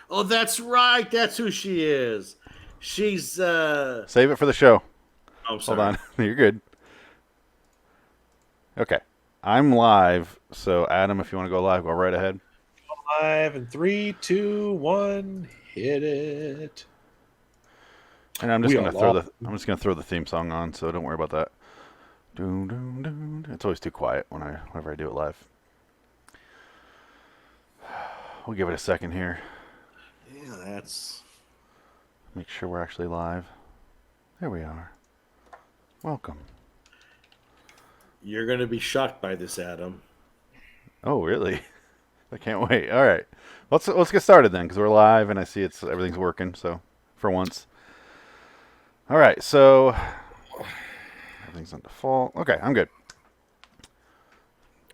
Oh, that's right. That's who she is. She's Save it for the show. Oh, Hold sorry. on. You're good. Okay. I'm live, so Adam, if you want to go live, go right ahead. 5 and 3, 2, 1, hit it. And I'm just We gonna are throw live. the theme song on, so don't worry about that. Doom, doom, doom. It's always too quiet whenever I do it live. We'll give it a second here. Yeah, that's. Make sure we're actually live. There we are. Welcome. You're gonna be shocked by this, Adam. Oh, really? I can't wait. All right, let's get started then, because we're live and I see everything's working. So, for once. All right, so everything's on default. Okay, I'm good.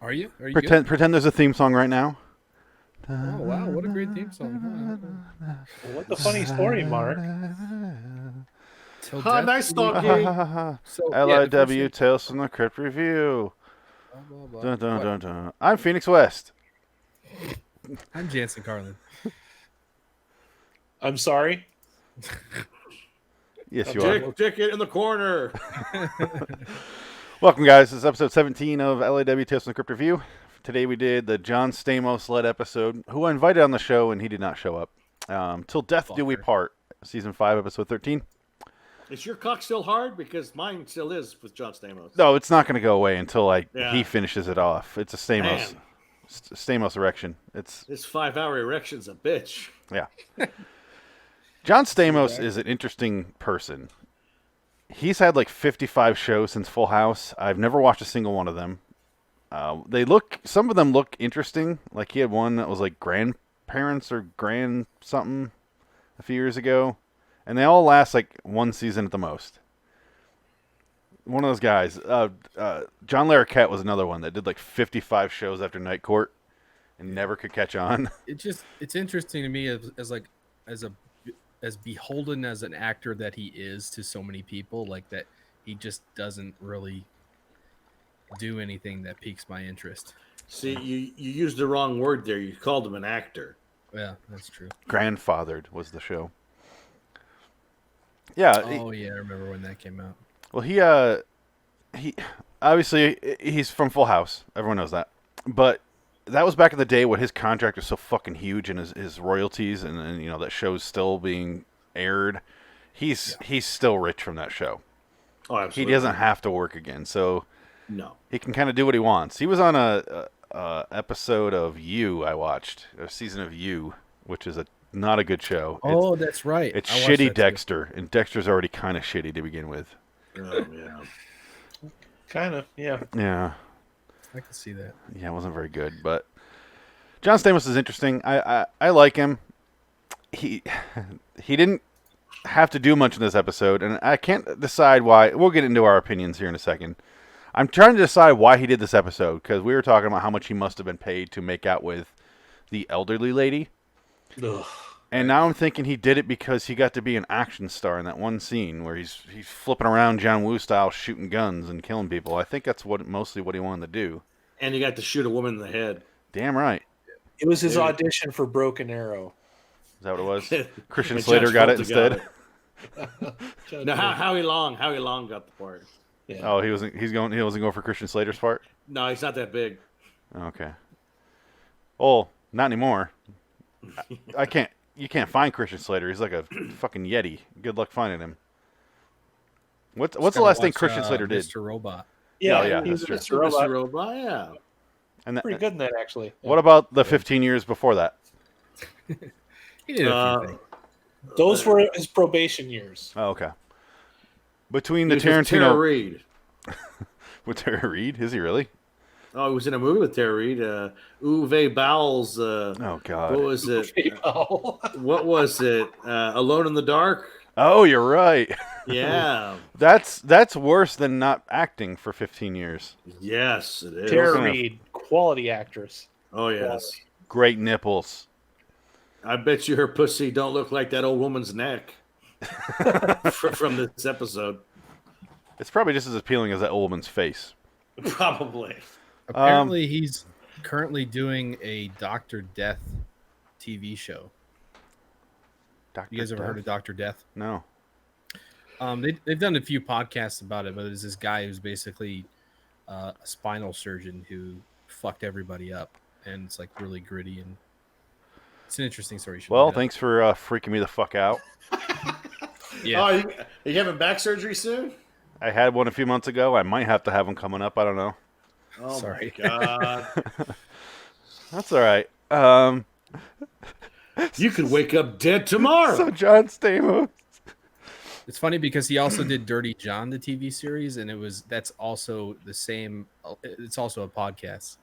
Are you? Are you Pretend there's a theme song right now. good? Oh wow, what a great theme song! What the funny story, Mark? Till Ha, death nice do we- talking. So LIW Tales from the Crypt Review. Blah, blah, blah. Dun, dun, What? dun, dun. I'm Phoenix West. I'm Jansen Carlin. I'm sorry. Yes, you are. Dick it in the corner. Welcome, guys. This is episode 17 of LIW Tales from the Crypt Review. Today we did the John Stamos led episode, who I invited on the show and he did not show up. Till Death Do We Fucker. Part, season 5, episode 13. Is your cock still hard? Because mine still is with John Stamos. No, it's not going to go away until Yeah. he finishes it off. It's a Stamos. Man. Stamos erection. It's This 5-hour erection's a bitch. yeah. John Stamos is an interesting person. He's had like 55 shows since Full House. I've never watched a single one of them. Some of them look interesting. Like he had one that was like grandparents or grand something a few years ago, and they all last like one season at the most. One of those guys. John Larroquette was another one that did like 55 shows after Night Court and never could catch on. It's interesting to me as beholden as an actor that he is to so many people, like that he just doesn't really do anything that piques my interest. See, you used the wrong word there. You called him an actor. Yeah, that's true. Grandfathered was the show. Yeah. Oh yeah, I remember when that came out. Well, he obviously he's from Full House. Everyone knows that. But that was back in the day when his contract was so fucking huge and his royalties and you know that show's still being aired. He's still rich from that show. Oh, absolutely. He doesn't have to work again, so No. he can kind of do what he wants. He was on a episode of You I watched, a season of You, which is not a good show. Oh, that's right. It's I watched shitty that too. Dexter, and Dexter's already kind of shitty to begin with. Oh, yeah. Kind of, yeah. Yeah. I can see that. Yeah, it wasn't very good, but John Stamos is interesting. I like him. He didn't have to do much in this episode, and I can't decide why. We'll get into our opinions here in a second. I'm trying to decide why he did this episode, because we were talking about how much he must have been paid to make out with the elderly lady. Ugh. And now I'm thinking he did it because he got to be an action star in that one scene where he's flipping around John Woo style, shooting guns and killing people. I think that's mostly what he wanted to do. And you got to shoot a woman in the head. Damn right. It was his Dude. audition for Broken Arrow. Is that what it was? Christian And Slater Judge got it Folta instead. No, Howie Long got the part. Yeah. Oh, he wasn't going for Christian Slater's part? No, he's not that big. Okay. Oh, not anymore. You can't find Christian Slater. He's like a fucking yeti. Good luck finding him. What's the last thing Christian Slater did? Mr. Robot. Yeah, yeah, he was that's true. Mr. Robot. Mr. Robot, yeah. And Pretty good in that, actually. Yeah. What about the 15 years before that? He did a few things. Those were his probation years. Oh, okay. Between He the was with Tara Tarantino Reid. with Tara Reid, is he really? Oh, he was in a movie with Tara Reid. Uwe Bowles. Oh God. What was it? PayPal. What was it? Alone in the Dark? Oh, you're right. Yeah. That's worse than not acting for 15 years. Yes, it is. Tara Kind of- Reid, quality actress. Oh, yes. Great nipples. I bet you her pussy don't look like that old woman's neck from this episode. It's probably just as appealing as that old woman's face. Probably. Apparently, he's currently doing a Dr. Death TV show. You guys ever heard of Dr. Death? No. They've done a few podcasts about it, but there's this guy who's basically a spinal surgeon who fucked everybody up, and it's like really gritty, and it's an interesting story. Well, thanks for freaking me the fuck out. Yeah. Oh, are you having back surgery soon? I had one a few months ago. I might have to have one coming up. I don't know. Oh, sorry. My God. That's all right. You could wake up dead tomorrow. So John Stamos. It's funny because he also did Dirty John, the TV series, and that's also the same. It's also a podcast.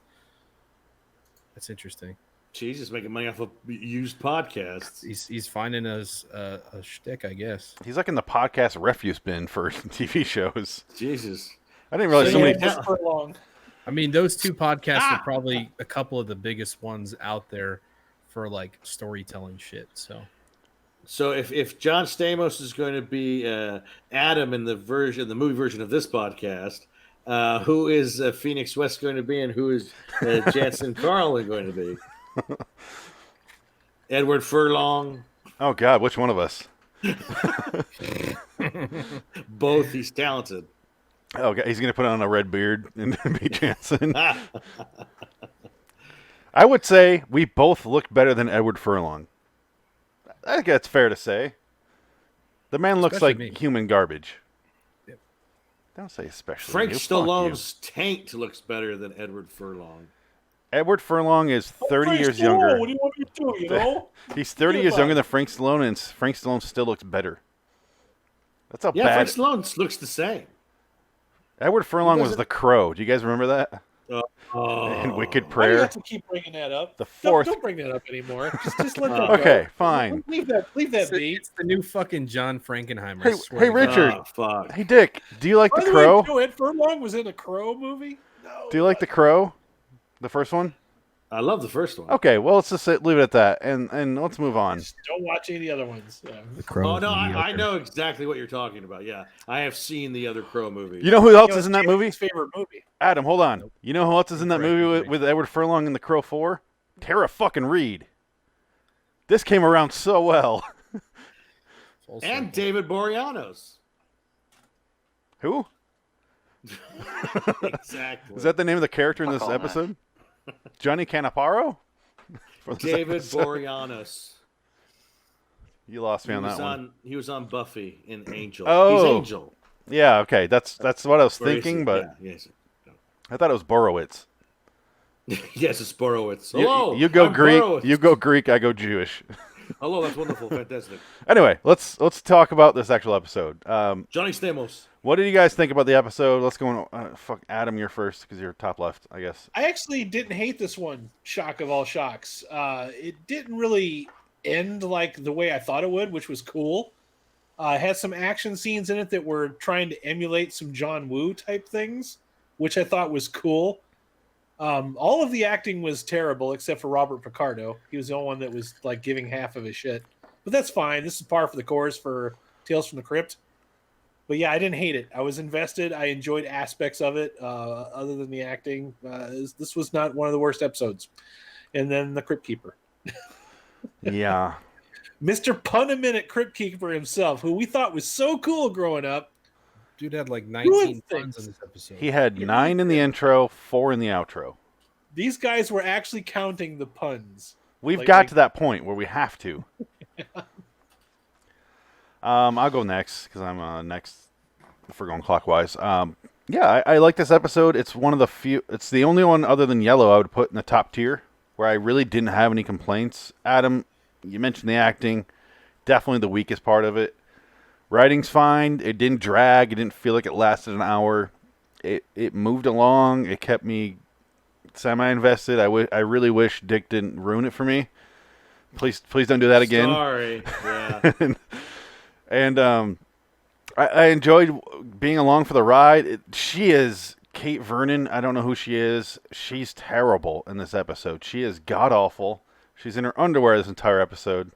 That's interesting. Jesus, making money off of used podcasts. He's finding us a shtick, I guess. He's like in the podcast refuse bin for TV shows. Jesus, I didn't realize so many. For long. I mean, those two podcasts are probably a couple of the biggest ones out there for like storytelling shit. So if John Stamos is going to be Adam in the movie version of this podcast, who is Phoenix West going to be, and who is Jansen Carlin going to be? Edward Furlong. Oh God, which one of us? Both. He's talented. Oh, God, he's going to put on a red beard and be Jansen. I would say we both look better than Edward Furlong. I think that's fair to say. The man looks like human garbage. Yep. Don't say especially. Frank Stallone's taint looks better than Edward Furlong. Edward Furlong is 30 years younger. What do you want me to do, you know? He's 30 years younger than Frank Stallone, and Frank Stallone still looks better. That's how bad. Yeah, Frank Stallone looks the same. Edward Furlong was the Crow. Do you guys remember that? In Wicked Prayer. Why do you have to keep bringing that up? The fourth. Don't bring that up anymore. Just let that Okay, go. fine. Leave that be. It's the new fucking John Frankenheimer. Hey, Richard. Oh, fuck. Hey, Dick. Do you like By the Crow? way, Joe Ed Furlong was in a Crow movie? No. Do you like the Crow? The first one? I love the first one. Okay, well, let's just leave it at that, and let's move on. Just don't watch any of the other ones. Oh, no, I know exactly what you're talking about. Yeah, I have seen the other Crow movies. You know who else is in that movie? His favorite movie. Adam, hold on. You know who else is in that movie with Edward Furlong in The Crow 4? Tara fucking Reid. This came around so well. And David Boreanaz. Who? Exactly. Is that the name of the character in this episode? Johnny Canaparo? David Boreanaz. You lost me on that one. He was on Buffy in Angel. Oh. He's Angel. Yeah, okay. That's what I was thinking, but yeah, yes. I thought it was Borowitz. Yes, it's Borowitz. Hello. You go I'm Greek. Borowitz. You go Greek. I go Jewish. Hello, that's wonderful. Fantastic. Anyway, let's talk about this actual episode. Johnny Stamos. What did you guys think about the episode? Let's go on. Fuck, Adam, you're first because you're top left, I guess. I actually didn't hate this one. Shock of all shocks. It didn't really end like the way I thought it would, which was cool. It had some action scenes in it that were trying to emulate some John Woo type things, which I thought was cool. All of the acting was terrible except for Robert Picardo. He was the only one that was like giving half of his shit. But that's fine. This is par for the course for Tales from the Crypt. But yeah, I didn't hate it. I was invested. I enjoyed aspects of it other than the acting. This was not one of the worst episodes. And then the Crypt Keeper. Yeah. Mr. Pun-a-Minute Crypt Keeper himself, who we thought was so cool growing up. Dude had like 19 puns in this episode. He had 9 in the intro, 4 in the outro. These guys were actually counting the puns. We've got to that point where we have to. I'll go next because I'm next if we're going clockwise. Yeah, I like this episode. It's one of the few. It's the only one other than Yellow I would put in the top tier where I really didn't have any complaints. Adam, you mentioned the acting. Definitely the weakest part of it. Writing's fine. It didn't drag. It didn't feel like it lasted an hour. It moved along. It kept me semi-invested. I really wish Dick didn't ruin it for me. Please don't do that again. Sorry. Yeah. And I enjoyed being along for the ride. She is Kate Vernon. I don't know who she is. She's terrible in this episode. She is god-awful. She's in her underwear this entire episode.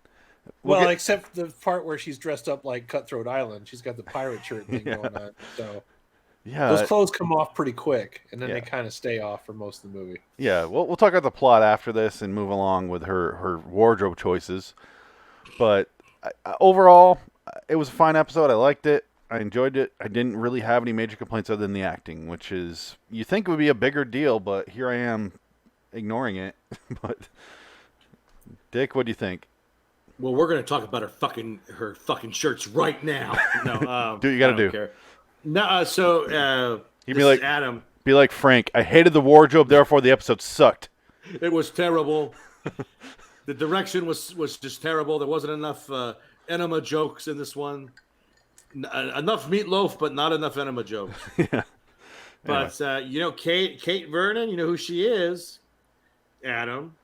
Well, except the part where she's dressed up like Cutthroat Island. She's got the pirate shirt thing going on. So yeah, those clothes come off pretty quick, and then they kind of stay off for most of the movie. Yeah, we'll talk about the plot after this and move along with her wardrobe choices. But overall, it was a fine episode. I liked it. I enjoyed it. I didn't really have any major complaints other than the acting, which is, you think would be a bigger deal, but here I am ignoring it. But Dick, what do you think? Well, we're going to talk about her fucking shirts right now. No, Do what you got to do. Care. No, so You'd this be like is Adam. Be like Frank. I hated the wardrobe, therefore the episode sucked. It was terrible. The direction was just terrible. There wasn't enough enema jokes in this one. Enough meatloaf, but not enough enema jokes. Yeah. But Kate Vernon, you know who she is, Adam.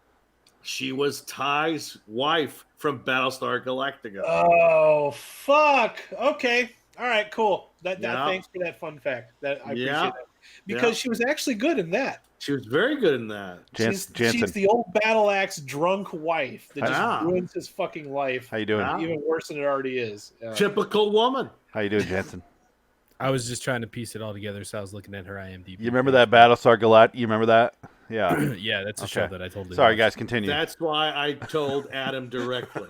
She was Ty's wife from Battlestar Galactica. Oh fuck! Okay, all right, cool. Thanks for that fun fact. That I appreciate that because she was actually good in that. She was very good in that. She's the old battle axe drunk wife that just ruins his fucking life. How you doing? Even worse than it already is. Typical woman. How you doing, Jansen? I was just trying to piece it all together, so I was looking at her IMDb. You remember that Battlestar Galactica? You remember that? Yeah. Yeah, that's a show that I totally Sorry, watched. guys, continue. That's why I told Adam directly.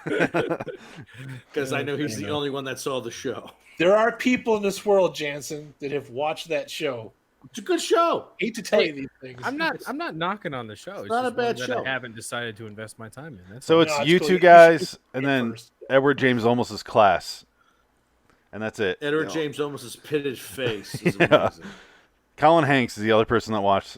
Because I know he's the only one that saw the show. There are people in this world, Jansen, that have watched that show. It's a good show. I hate to tell you these things. I'm not knocking on the show. It's not just a bad one show. that I haven't decided to invest my time in. So it's you two guys, and then Edward James Olmos's class, and that's it. Edward James Olmos's pitted face is amazing. Colin Hanks is the other person that watched.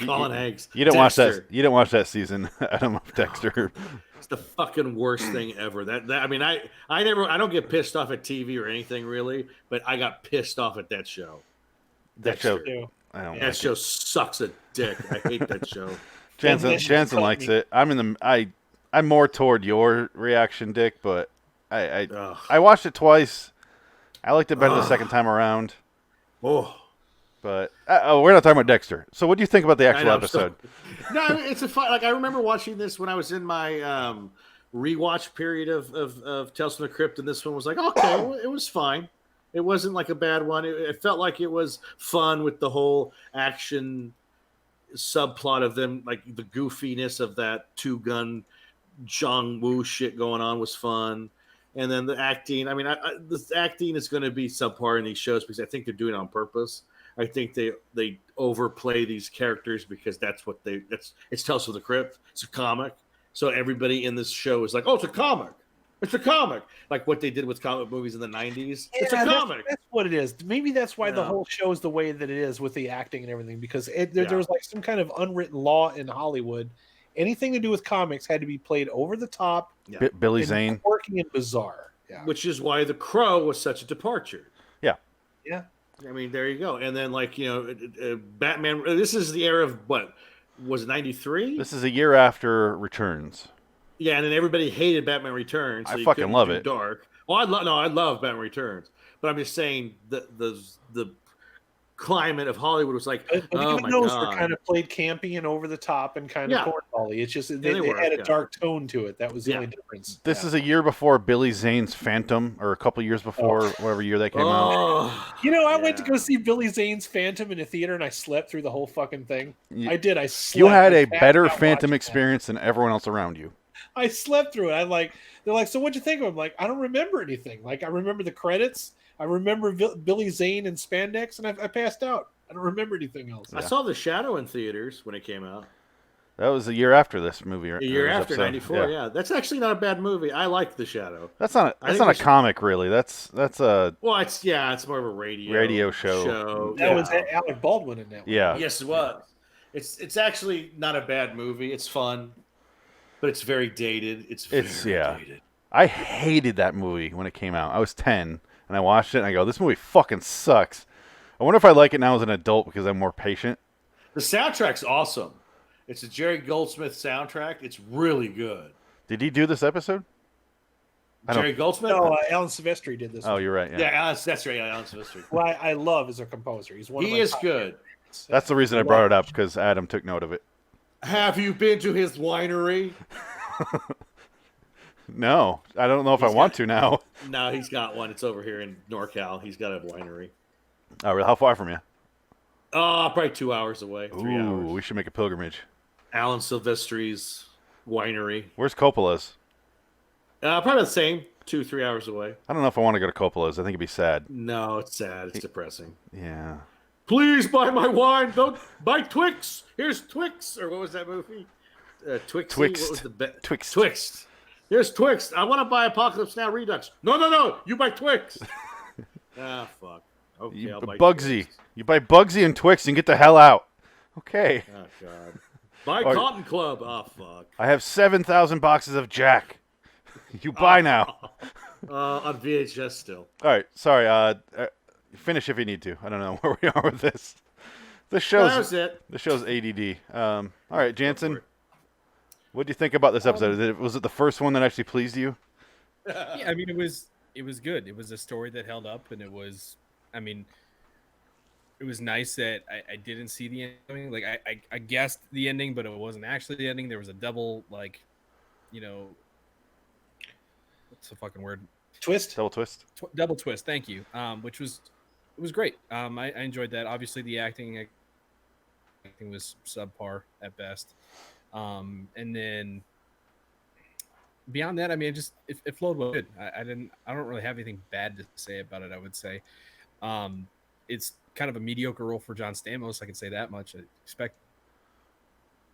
Colin Hanks. You didn't watch Dexter. that. You didn't watch that season, Adam, of Dexter. It's the fucking worst thing ever. I mean, I don't get pissed off at TV or anything really, but I got pissed off at that show. That show. That show sucks a dick. I hate that show. Jansen likes it. I'm more toward your reaction, Dick, but I watched it twice. I liked it better the second time around. Oh. But we're not talking about Dexter. So what do you think about the actual episode? No, it's a fun. Like I remember watching this when I was in my rewatch period of Tales from the Crypt, and this one was like, okay, it was fine. It wasn't like a bad one. It felt like it was fun with the whole action subplot of them, like the goofiness of that two-gun Zhang Wu shit going on was fun. And then the acting. I mean, the acting is going to be subpar in these shows because I think they're doing it on purpose. I think they overplay these characters because it's Tales from the Crypt. It's a comic. So everybody in this show is like, oh, it's a comic. It's a comic. Like what they did with comic movies in the 90s. Yeah, it's a comic. That's what it is. Maybe that's why the whole show is the way that it is with the acting and everything, because there was like some kind of unwritten law in Hollywood. Anything to do with comics had to be played over the top. Yeah. Billy Zane. Quirky and bizarre. Yeah. Which is why The Crow was such a departure. Yeah. Yeah. I mean, there you go. And then, like, Batman. This is the era of what was it, 93? This is a year after Returns. Yeah, and then everybody hated Batman Returns. So I fucking love it. Dark. Well, I love Batman Returns, but I'm just saying the climate of Hollywood was like, oh my those god, were kind of played campy and over the top and kind of cornbally. It's just they had a dark tone to it. That was the only difference. This is a year before Billy Zane's Phantom, or a couple years before, whatever year that came out. I went to go see Billy Zane's Phantom in a theater, and I slept through the whole fucking thing. I did. I slept. You had a better Phantom experience than everyone else around you. I slept through it. They're like, so what'd you think of it? I'm like, I don't remember anything. Like, I remember the credits. I remember Billy Zane in spandex, and I passed out. I don't remember anything else. I saw The Shadow in theaters when it came out. That was a year after this movie. A year after, 94, yeah. That's actually not a bad movie. I like The Shadow. That's not a comic, really. That's a... Well, it's more of a radio show. That was Alec Baldwin in that one. Yeah. Yes, it was. It's actually not a bad movie. It's fun, but it's very dated. It's dated. I hated that movie when it came out. I was 10, and I watched it, and I go, this movie fucking sucks. I wonder if I like it now as an adult because I'm more patient. The soundtrack's awesome. It's a Jerry Goldsmith soundtrack. It's really good. Did he do this episode? Jerry Goldsmith? No, Alan Silvestri did this. Oh, you're right. Yeah, that's right. Alan Silvestri. Who I love as a composer. He's one. He is good. That's the reason I brought it up, because Adam took note of it. Have you been to his winery? No, I don't know if I want to now. No, he's got one. It's over here in NorCal. He's got a winery. Oh, really? How far from you? Probably 2 hours away. 3 hours. We should make a pilgrimage. Alan Silvestri's winery. Where's Coppola's? Probably the same, 2-3 hours away. I don't know if I want to go to Coppola's. I think it'd be sad. No, it's sad. It's depressing. Yeah. Please buy my wine. Don't buy Twix. Here's Twix. Or what was that movie? Twixy? Twixt. What was the Twixt. Twixt. Here's Twix. I want to buy Apocalypse Now Redux. No. You buy Twix. Fuck. Okay, I'll buy Bugsy. Twix. You buy Bugsy and Twix and get the hell out. Okay. Oh, God. Buy Cotton Club. Oh, fuck. I have 7,000 boxes of Jack. You buy now. On VHS still. All right. Sorry. Finish if you need to. I don't know where we are with this. That was it. The show's ADD. All right, Jansen. What do you think about this episode? Was it the first one that actually pleased you? Yeah, I mean, it was good. It was a story that held up, and it was nice that I didn't see the ending. Like I guessed the ending, but it wasn't actually the ending. There was a double, what's the fucking word? Twist. Double twist. Double twist. Thank you. Which was great. I enjoyed that. Obviously, the acting was subpar at best. And then beyond that, I mean, it flowed well. Good. I don't really have anything bad to say about it. I would say, it's kind of a mediocre role for John Stamos. I can say that much. I expect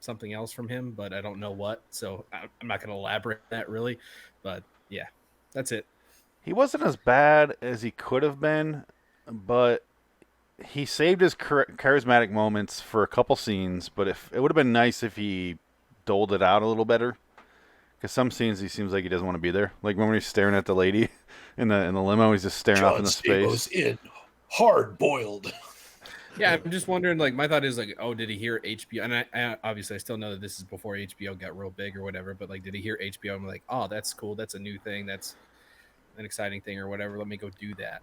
something else from him, but I don't know what. So I'm not going to elaborate on that really. But yeah, that's it. He wasn't as bad as he could have been, but he saved his charismatic moments for a couple scenes. But it would have been nice if he doled it out a little better, because some scenes he seems like he doesn't want to be there. Like when he's staring at the lady in the limo, he's just staring off into space. In hard boiled. Yeah, I'm just wondering. Like, my thought is like, oh, did he hear HBO? And I obviously I still know that this is before HBO got real big or whatever. But like, did he hear HBO? I'm like, oh, that's cool. That's a new thing. That's an exciting thing or whatever. Let me go do that.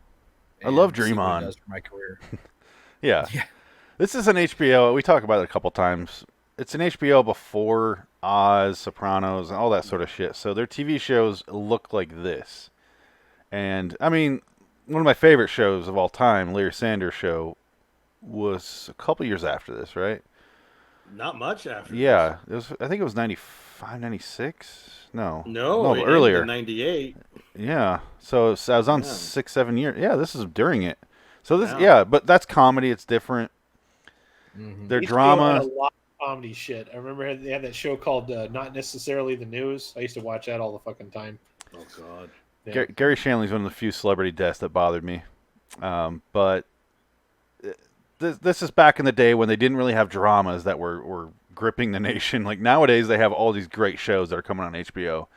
I love Dream On. Does for my career. Yeah. This is an HBO. We talk about it a couple times. It's an HBO before Oz, Sopranos, and all that sort of shit. So their TV shows look like this. And, I mean, one of my favorite shows of all time, Larry Sanders Show, was a couple years after this, right? Not much after Yeah. I think it was 95, 96? No, earlier. 98. Yeah. So I was on 6-7 years. Yeah, this is during it. So this, but that's comedy. It's different. Mm-hmm. Their HBO drama. had a lot of comedy shit. I remember they had that show called Not Necessarily the News. I used to watch that all the fucking time. Oh, God. Yeah. Gary Shanley's one of the few celebrity deaths that bothered me. But this is back in the day when they didn't really have dramas that were gripping the nation. Like nowadays, they have all these great shows that are coming on HBO.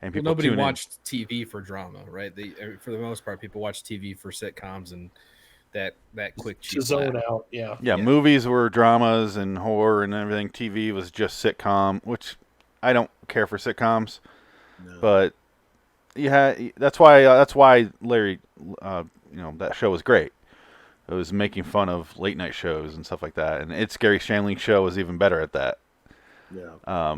And people nobody watched TV for drama, right? For the most part, people watch TV for sitcoms and that quick cheap zone out. Yeah. Movies were dramas and horror and everything. TV was just sitcom, which I don't care for sitcoms, but that's why Larry, that show was great. It was making fun of late night shows and stuff like that, and It's Gary Shanley's show was even better at that. Yeah.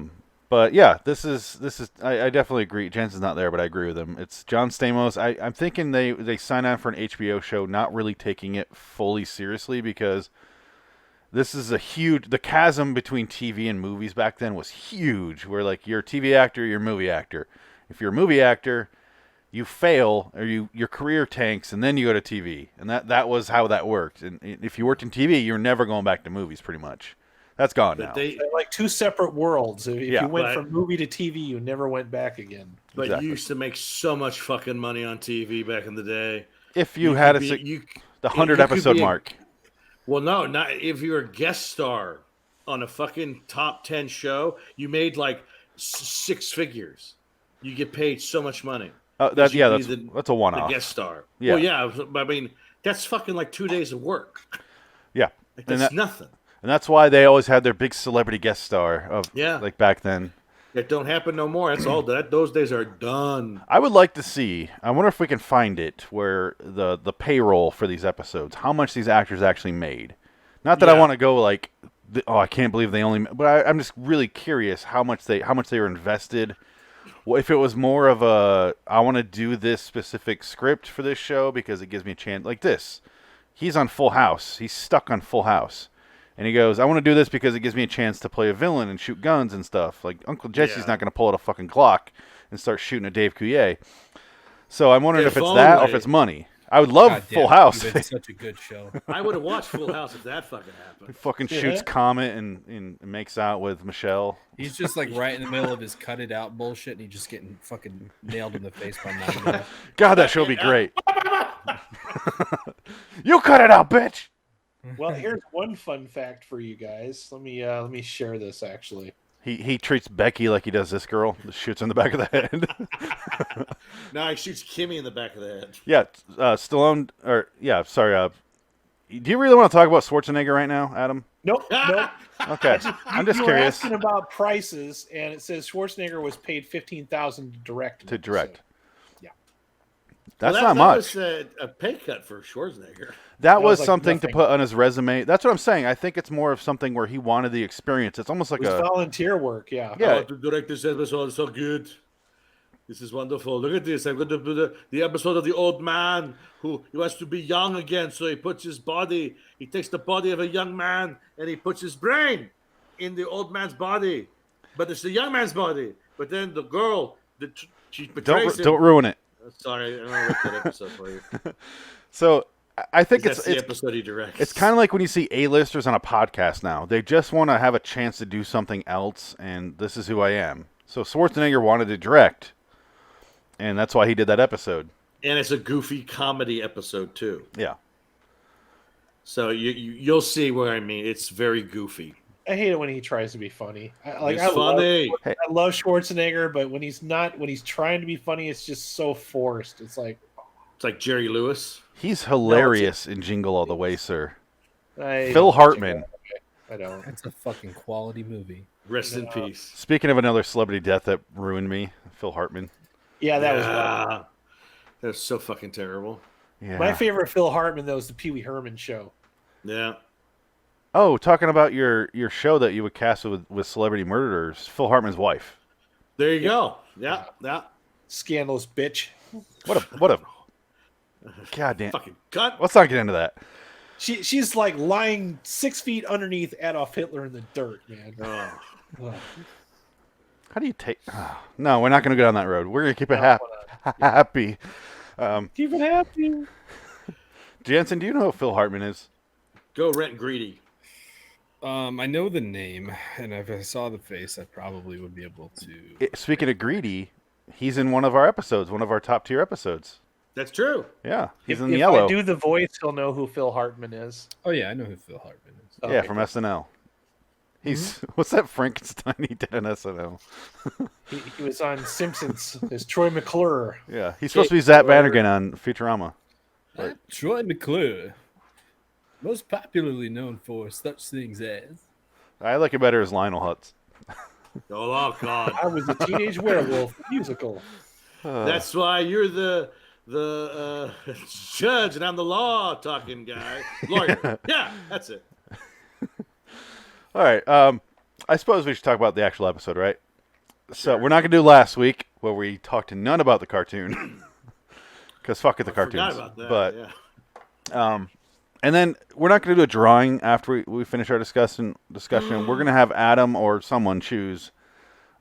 But yeah, this is. I definitely agree. Jensen's not there, but I agree with him. It's John Stamos. I'm thinking they sign on for an HBO show, not really taking it fully seriously, because this is the chasm between TV and movies back then was huge. Where like you're a TV actor, you're a movie actor. If you're a movie actor, you fail or your career tanks, and then you go to TV, and that was how that worked. And if you worked in TV, you're never going back to movies, pretty much. That's gone now. They're like two separate worlds. If you went from movie to TV, you never went back again. But you used to make so much fucking money on TV back in the day. If you had the 100 episode mark. Well, no, not if you were a guest star on a fucking top 10 show, you made like 6 figures. You get paid so much money. That's a one-off. The guest star. Yeah. Well, yeah, I mean, that's fucking like 2 days of work. Yeah. Like, that's nothing. And that's why they always had their big celebrity guest star like back then. It don't happen no more. That's all. Those days are done. I would like to see. I wonder if we can find it where the payroll for these episodes, how much these actors actually made. Not that I want to go like, I can't believe they only. But I'm just really curious how much they were invested. If it was more of I want to do this specific script for this show because it gives me a chance. Like this, he's on Full House. He's stuck on Full House. And he goes, I want to do this because it gives me a chance to play a villain and shoot guns and stuff. Like, Uncle Jesse's not going to pull out a fucking Glock and start shooting at Dave Coulier. So I'm wondering If if it's that or if only. it's money. I would love God Full damn, House. It's such a good show. I would have watched Full House if that fucking He happened. fucking shoots Comet and makes out with Michelle. He's just like right in the middle of his cut it out bullshit, and he's just getting fucking nailed in the face by 9 God, that show would be great. You cut it out, bitch. Well, here's one fun fact for you guys. Let me share this actually. He treats Becky like he does this girl. Just shoots her in the back of the head. No, he shoots Kimmy in the back of the head. Yeah, Stallone. Do you really want to talk about Schwarzenegger right now, Adam? Nope. Okay, I'm just You were curious. asking about prices, and it says Schwarzenegger was paid $15,000 to direct. To direct. So, yeah, That's Well, not that much. was a pay cut for Schwarzenegger. That was was like something nothing. to put on his resume. That's what I'm saying. I think it's more of something where he wanted the experience. It's almost like it was a volunteer work. Yeah. Yeah. To direct this episode is so good. This is wonderful. Look at this. I'm going to do the episode of the old man who he wants to be young again. So he takes the body of a young man and he puts his brain in the old man's body. But it's the young man's body. But then the girl, she betrays him. don't ruin it. Sorry, I don't know what that episode for you. So I think That's the it's episode he directs. It's kind of like when you see A-listers on a podcast now. They just want to have a chance to do something else, and this is who I am. So Schwarzenegger wanted to direct, and that's why he did that episode. And it's a goofy comedy episode, too. Yeah. So you'll see what I mean. It's very goofy. I hate it when he tries to be funny. It's funny. I love Schwarzenegger, but when he's trying to be funny, it's just so forced. It's like Jerry Lewis. He's hilarious in Jingle All the Way, sir. I Phil don't Hartman. I don't. That's a fucking quality movie. Rest in peace. Speaking of another celebrity death that ruined me, Phil Hartman. Yeah, that was rough. That was so fucking terrible. Yeah. My favorite Phil Hartman though is the Pee Wee Herman show. Yeah. Oh, talking about your show that you would cast with celebrity murderers, Phil Hartman's wife. There you go. Yeah. Scandalous bitch. What a goddamn. Fucking cut. Let's not get into that. She's like lying 6 feet underneath Adolf Hitler in the dirt, man. Oh. Ugh. How do you take? No, we're not going to go down that road. We're going to keep it happy. Keep it happy. Jansen, do you know who Phil Hartman is? Go Rent Greedy. I know the name, and if I saw the face, I probably would be able to. Speaking of greedy, he's in one of our episodes, one of our top tier episodes. That's true. Yeah, he's If in yellow. I do the voice, he'll know who Phil Hartman is. Oh yeah, I know who Phil Hartman is. Okay, Yeah, from SNL. He's what's that Frankenstein he did on SNL? He was on Simpsons as Troy McClure. Yeah, he's supposed to be Zach Vandergan on Futurama. Troy McClure, most popularly known for such things as. I like it better as Lionel Hutz. Oh God. I was a teenage werewolf musical. That's why you're the judge and I'm the law talking guy. Lawyer. Yeah, that's it. All right. I suppose we should talk about the actual episode, right? So we're not going to do last week where we talked to none about the cartoon. Because fuck it, the cartoons. Forgot about that. But and then we're not going to do a drawing after we finish our discussion. We're going to have Adam or someone choose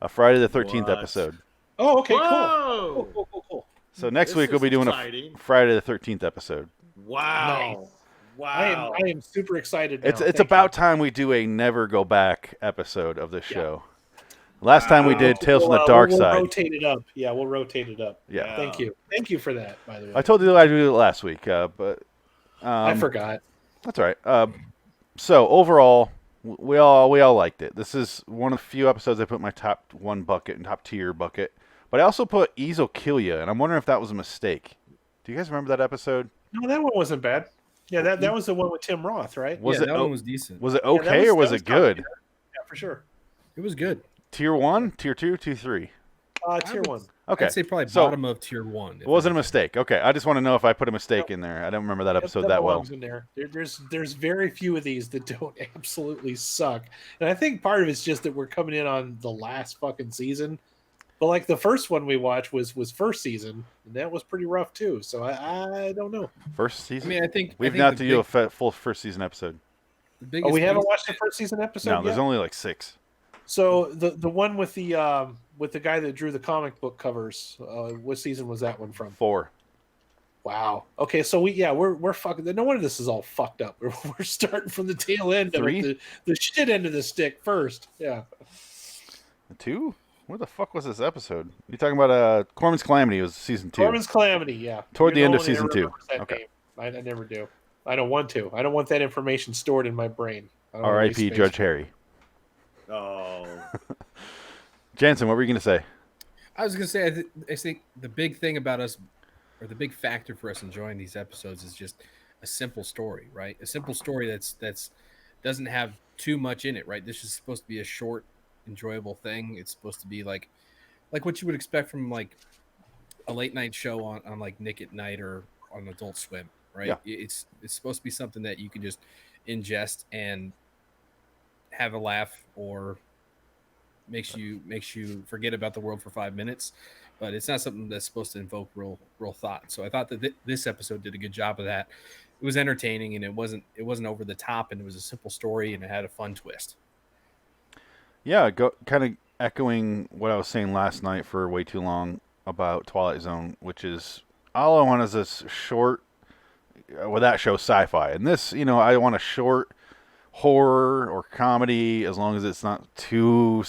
a Friday the 13th What? episode. Oh, okay, Whoa! cool. So next This week we'll is be doing exciting. a Friday the 13th episode. Wow. Nice. Wow. I am super excited. Now. It's Thank about you. time we do a never go back episode of this show. Last time we did Tales from the Dark we'll Side. rotate it up. Yeah, we'll rotate it up. Yeah. Thank you for that. By the way, I told you I'd do it last week, but I forgot. that's all right. So overall, we all liked it. This is one of the few episodes I put in my top one bucket and top tier bucket. But I also put Ease will Kill Ya, and I'm wondering if that was a mistake. Do you guys remember that episode? No, that one wasn't bad. Yeah, that was the one with Tim Roth, right? Was yeah, it that one was decent. was it that okay or was it top good? tier. Yeah, for sure. It was good. Tier 1, tier 2, tier 3. Tier 1. Okay. I'd say probably So- bottom of tier 1. It wasn't a mistake. Okay, I just want to know if I put a mistake in there. I don't remember that episode that well. belongs in there. There's very few of these that don't absolutely suck, and I think part of it's just that we're coming in on the last fucking season. But like the first one we watched was first season, and that was pretty rough too. So I don't know. First I season? mean, I think We've I think not the to do a big- full first season episode. the Oh, biggest we haven't thing- watched the first season episode No, yet. there's only like 6. So the one with the with the guy that drew the comic book covers. What season was that one from? 4. Wow. Okay, so we're fucking. No wonder this is all fucked up. We're starting from the tail end 3? of it, the shit end of the stick first. Yeah. 2? Where the fuck was this episode? You talking about Corman's Calamity? It was season 2. Corman's Calamity. Yeah. Toward the You're end of only season ever 2. remembers that Okay. name. I never do. I don't want to. I don't want that information stored in my brain. R.I.P. Judge Harry. Oh. Jansen, what were you going to say? I was gonna say, I think the big thing about us, or the big factor for us enjoying these episodes, is just a simple story, right? A simple story that's doesn't have too much in it, right? This is supposed to be a short, enjoyable thing. It's supposed to be like what you would expect from like a late night show on like Nick at Night or on Adult Swim, right? Yeah. It's supposed to be something that you can just ingest and have a laugh, or makes you forget about the world for 5 minutes, but it's not something that's supposed to invoke real thought. So I thought that this episode did a good job of that. It was entertaining, and it wasn't over the top, and it was a simple story, and it had a fun twist. Yeah, kind of echoing what I was saying last night for way too long about Twilight Zone, which is all I want is this short. Well, that show sci-fi, and this, I want a short horror or comedy, as long as it's not too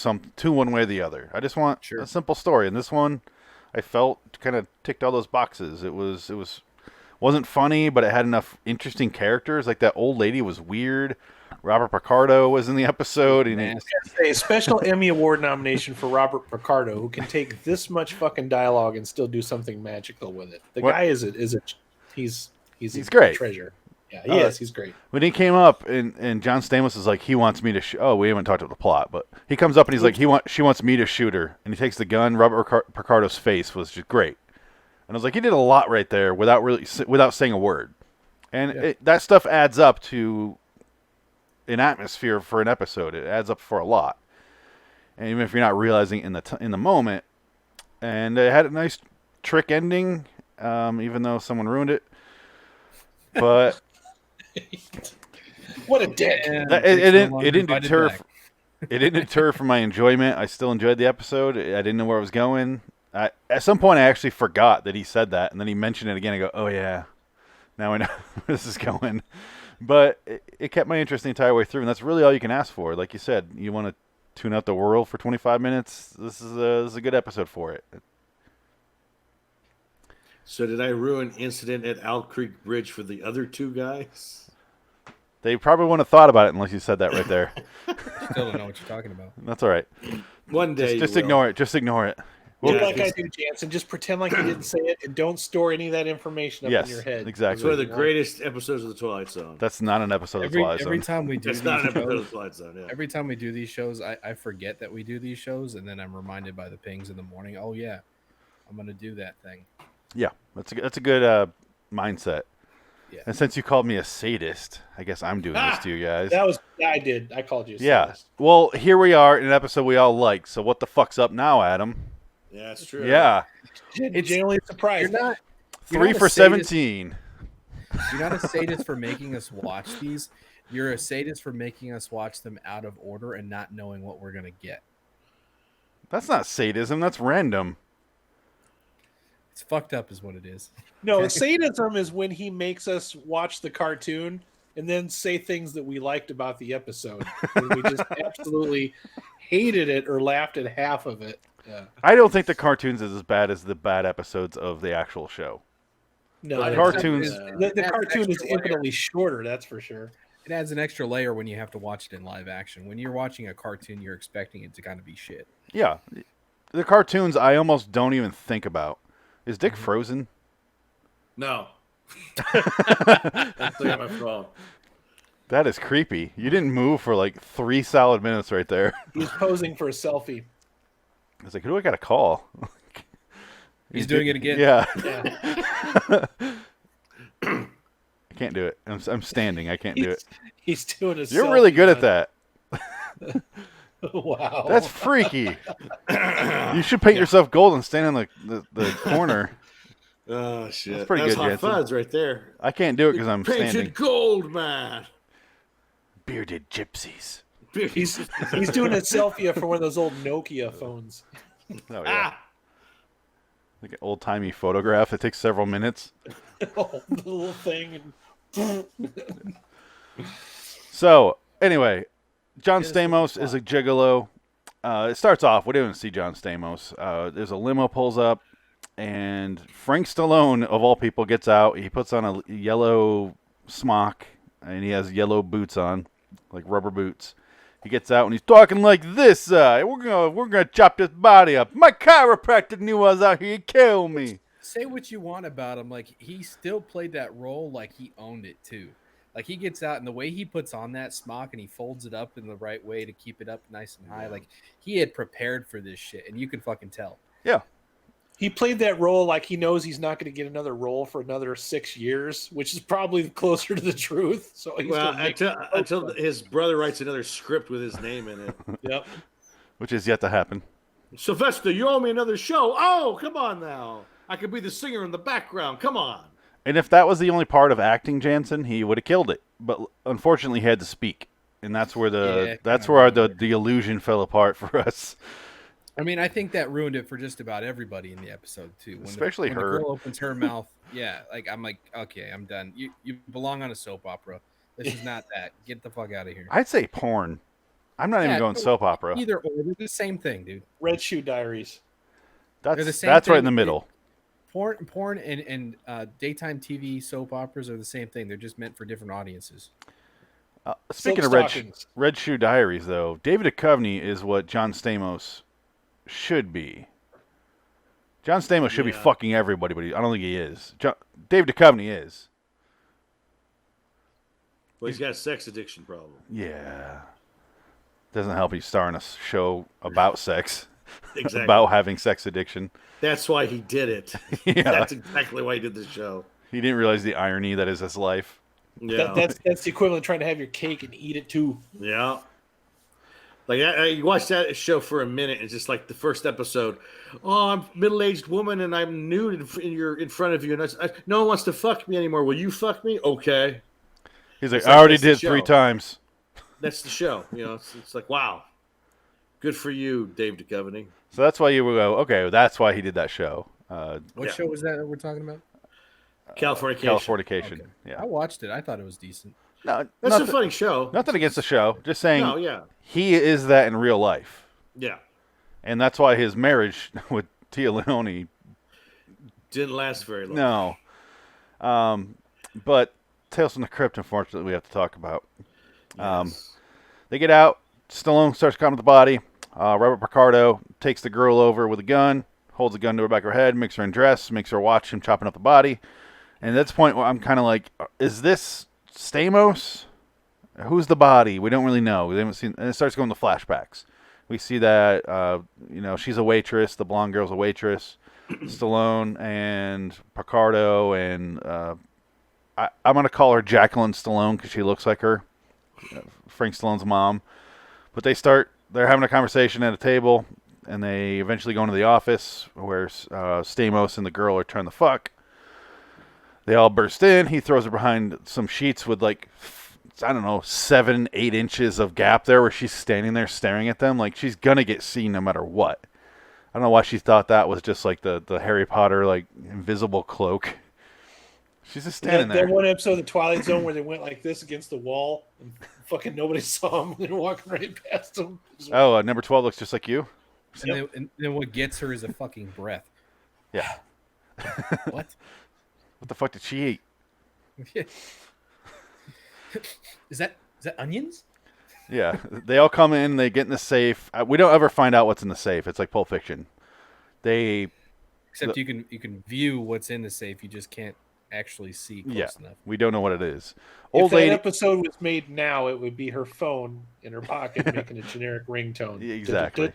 one way or the other. I just want a simple story, and this one I felt kind of ticked all those boxes. It wasn't funny, but it had enough interesting characters. Like that old lady was weird. Robert Picardo was in the episode, and a special Emmy Award nomination for Robert Picardo, who can take this much fucking dialogue and still do something magical with it. The guy is he's a great treasure. Yeah, he is. He's great. When he came up, and John Stamos is like, he wants me to oh, we haven't talked about the plot, but he comes up and he's like, she wants me to shoot her, and he takes the gun. Robert Picardo's face was just great, and I was like, he did a lot right there without saying a word, and that stuff adds up to an atmosphere for an episode. It adds up for a lot, and even if you're not realizing in the moment. And it had a nice trick ending, even though someone ruined it, but. What a dick! It didn't deter. It didn't deter from my enjoyment. I still enjoyed the episode. I didn't know where it was going. At some point, I actually forgot that he said that, and then he mentioned it again. I go, "Oh yeah, now I know where this is going." But it kept my interest the entire way through, and that's really all you can ask for. Like you said, you want to tune out the world for 25 minutes. This is a good episode for it. So did I ruin Incident at Owl Creek Bridge for the other two guys? They probably wouldn't have thought about it unless you said that right there. Still don't know what you're talking about. That's all right. One day, just ignore it. Just ignore it. Well, like I do, Jansen. Just pretend like you didn't say it, and don't store any of that information up in your head. Exactly. It's one of the greatest episodes of the Twilight Zone. That's not an episode of Twilight Zone. Every time we do, it's not an episode of Twilight Zone. Yeah. Every time we do these shows, I forget that we do these shows, and then I'm reminded by the pings in the morning. Oh yeah, I'm gonna do that thing. Yeah, that's a good mindset. Yeah. And since you called me a sadist, I guess I'm doing this to you guys. I did. I called you a sadist. Well, here we are in an episode we all like. So what the fuck's up now, Adam? Yeah, that's true. Yeah. It's genuinely surprised. You're not 3 for 17. You're not a sadist for making us watch these. You're a sadist for making us watch them out of order and not knowing what we're gonna get. That's not sadism. That's random. It's fucked up is what it is. No, sadism is when he makes us watch the cartoon and then say things that we liked about the episode. And we just absolutely hated it or laughed at half of it. Yeah. I don't think the cartoons is as bad as the bad episodes of the actual show. No, the cartoons. The cartoon is infinitely shorter, that's for sure. It adds an extra layer when you have to watch it in live action. When you're watching a cartoon, you're expecting it to kind of be shit. Yeah. The cartoons I almost don't even think about. Is Dick frozen? No. That's my phone. That is creepy. You didn't move for like 3 solid minutes right there. He's posing for a selfie. I was like, who do I got to call? He's doing it again. Yeah. I can't do it. I'm standing. I can't do it. He's doing a You're really good at that. Wow. That's freaky. You should paint yourself gold and stand in the corner. Oh, shit. That's pretty That's good, Hot Jansen. Fuzz right there. I can't do it because I'm Painted standing. gold, man. Bearded gypsies. He's doing a selfie for one of those old Nokia phones. Oh yeah. Like an old-timey photograph that takes several minutes. Oh, the little thing. And... So, anyway, John Yes, Stamos is a gigolo. It starts off, we don't even see John Stamos. There's a limo pulls up, and Frank Stallone, of all people, gets out. He puts on a yellow smock, and he has yellow boots on, like rubber boots. He gets out, and he's talking like this. We're gonna chop this body up. My chiropractor knew I was out here. He'd kill me. Say what you want about him, like he still played that role like he owned it too. Like he gets out and the way he puts on that smock and he folds it up in the right way to keep it up nice and high, like he had prepared for this shit, and you can fucking tell. Yeah. He played that role like he knows he's not going to get another role for another 6 years, which is probably closer to the truth. So he's until his brother writes another script with his name in it. Yep. Which is yet to happen. Sylvester, you owe me another show. Oh, come on now. I could be the singer in the background. Come on. And if that was the only part of acting, Jansen, he would have killed it. But unfortunately, he had to speak, and that's where the illusion fell apart for us. I mean, I think that ruined it for just about everybody in the episode too. When Especially when her. the girl opens her mouth, yeah. Like I'm like, okay, I'm done. You belong on a soap opera. This is not that. Get the fuck out of here. I'd say porn. I'm not even going soap opera. Either or, they're the same thing, dude. Red Shoe Diaries. They're the same That's right thing. in the middle. Porn and daytime TV soap operas are the same thing. They're just meant for different audiences. Speaking of Red Shoe Diaries, though, David Duchovny is what John Stamos should be. John Stamos should be fucking everybody, but I don't think he is. David Duchovny is. Well, he's got a sex addiction problem. Yeah. Doesn't help he's starring a show about sex. Exactly. About having sex addiction. That's why he did it. Yeah. That's exactly why he did the show. He didn't realize the irony that is his life. Yeah. That's the equivalent of trying to have your cake and eat it too. Yeah. Like I watched that show for a minute, and it's just like the first episode. Oh, I'm a middle-aged woman, and I'm nude in front of you, and no one wants to fuck me anymore. Will you fuck me? Okay. He's like, I already did 3 times. That's the show. You know, it's like, wow, good for you, Dave Duchovny. So that's why you will go, okay, that's why he did that show. What show was that we're talking about? Californication. Okay. Yeah. I watched it. I thought it was decent. No, that's a funny show. Nothing against the show. Just saying. No, yeah. He is that in real life. Yeah. And that's why his marriage with Tia Leone didn't last very long. No. But Tales from the Crypt, unfortunately, we have to talk about. Yes. They get out. Stallone starts coming to the body. Robert Picardo takes the girl over with a gun, holds a gun to her back of her head, makes her undress, makes her watch him chopping up the body. And at this point, I'm kind of like, is this Stamos? Who's the body? We don't really know. We haven't seen. And it starts going to flashbacks. We see that, she's a waitress. The blonde girl's a waitress. Stallone and Picardo and I'm going to call her Jacqueline Stallone because she looks like her, Frank Stallone's mom. But they're having a conversation at a table, and they eventually go into the office where Stamos and the girl are trying to fuck. They all burst in. He throws her behind some sheets with 7-8 inches of gap there where she's standing there staring at them. Like, she's going to get seen no matter what. I don't know why she thought that was just like the Harry Potter, invisible cloak. She's just standing there. That one episode of The Twilight Zone where they went like this against the wall and fucking nobody saw them. They're walking right past them. Oh, number 12 looks just like you? And then what gets her is a fucking breath. Yeah. What? What the fuck did she eat? Is that onions? Yeah. They all come in. They get in the safe. We don't ever find out what's in the safe. It's like Pulp Fiction. Except you can view what's in the safe. You just can't actually see close enough. We don't know what it is. If that episode was made now, it would be her phone in her pocket making a generic ringtone. Exactly.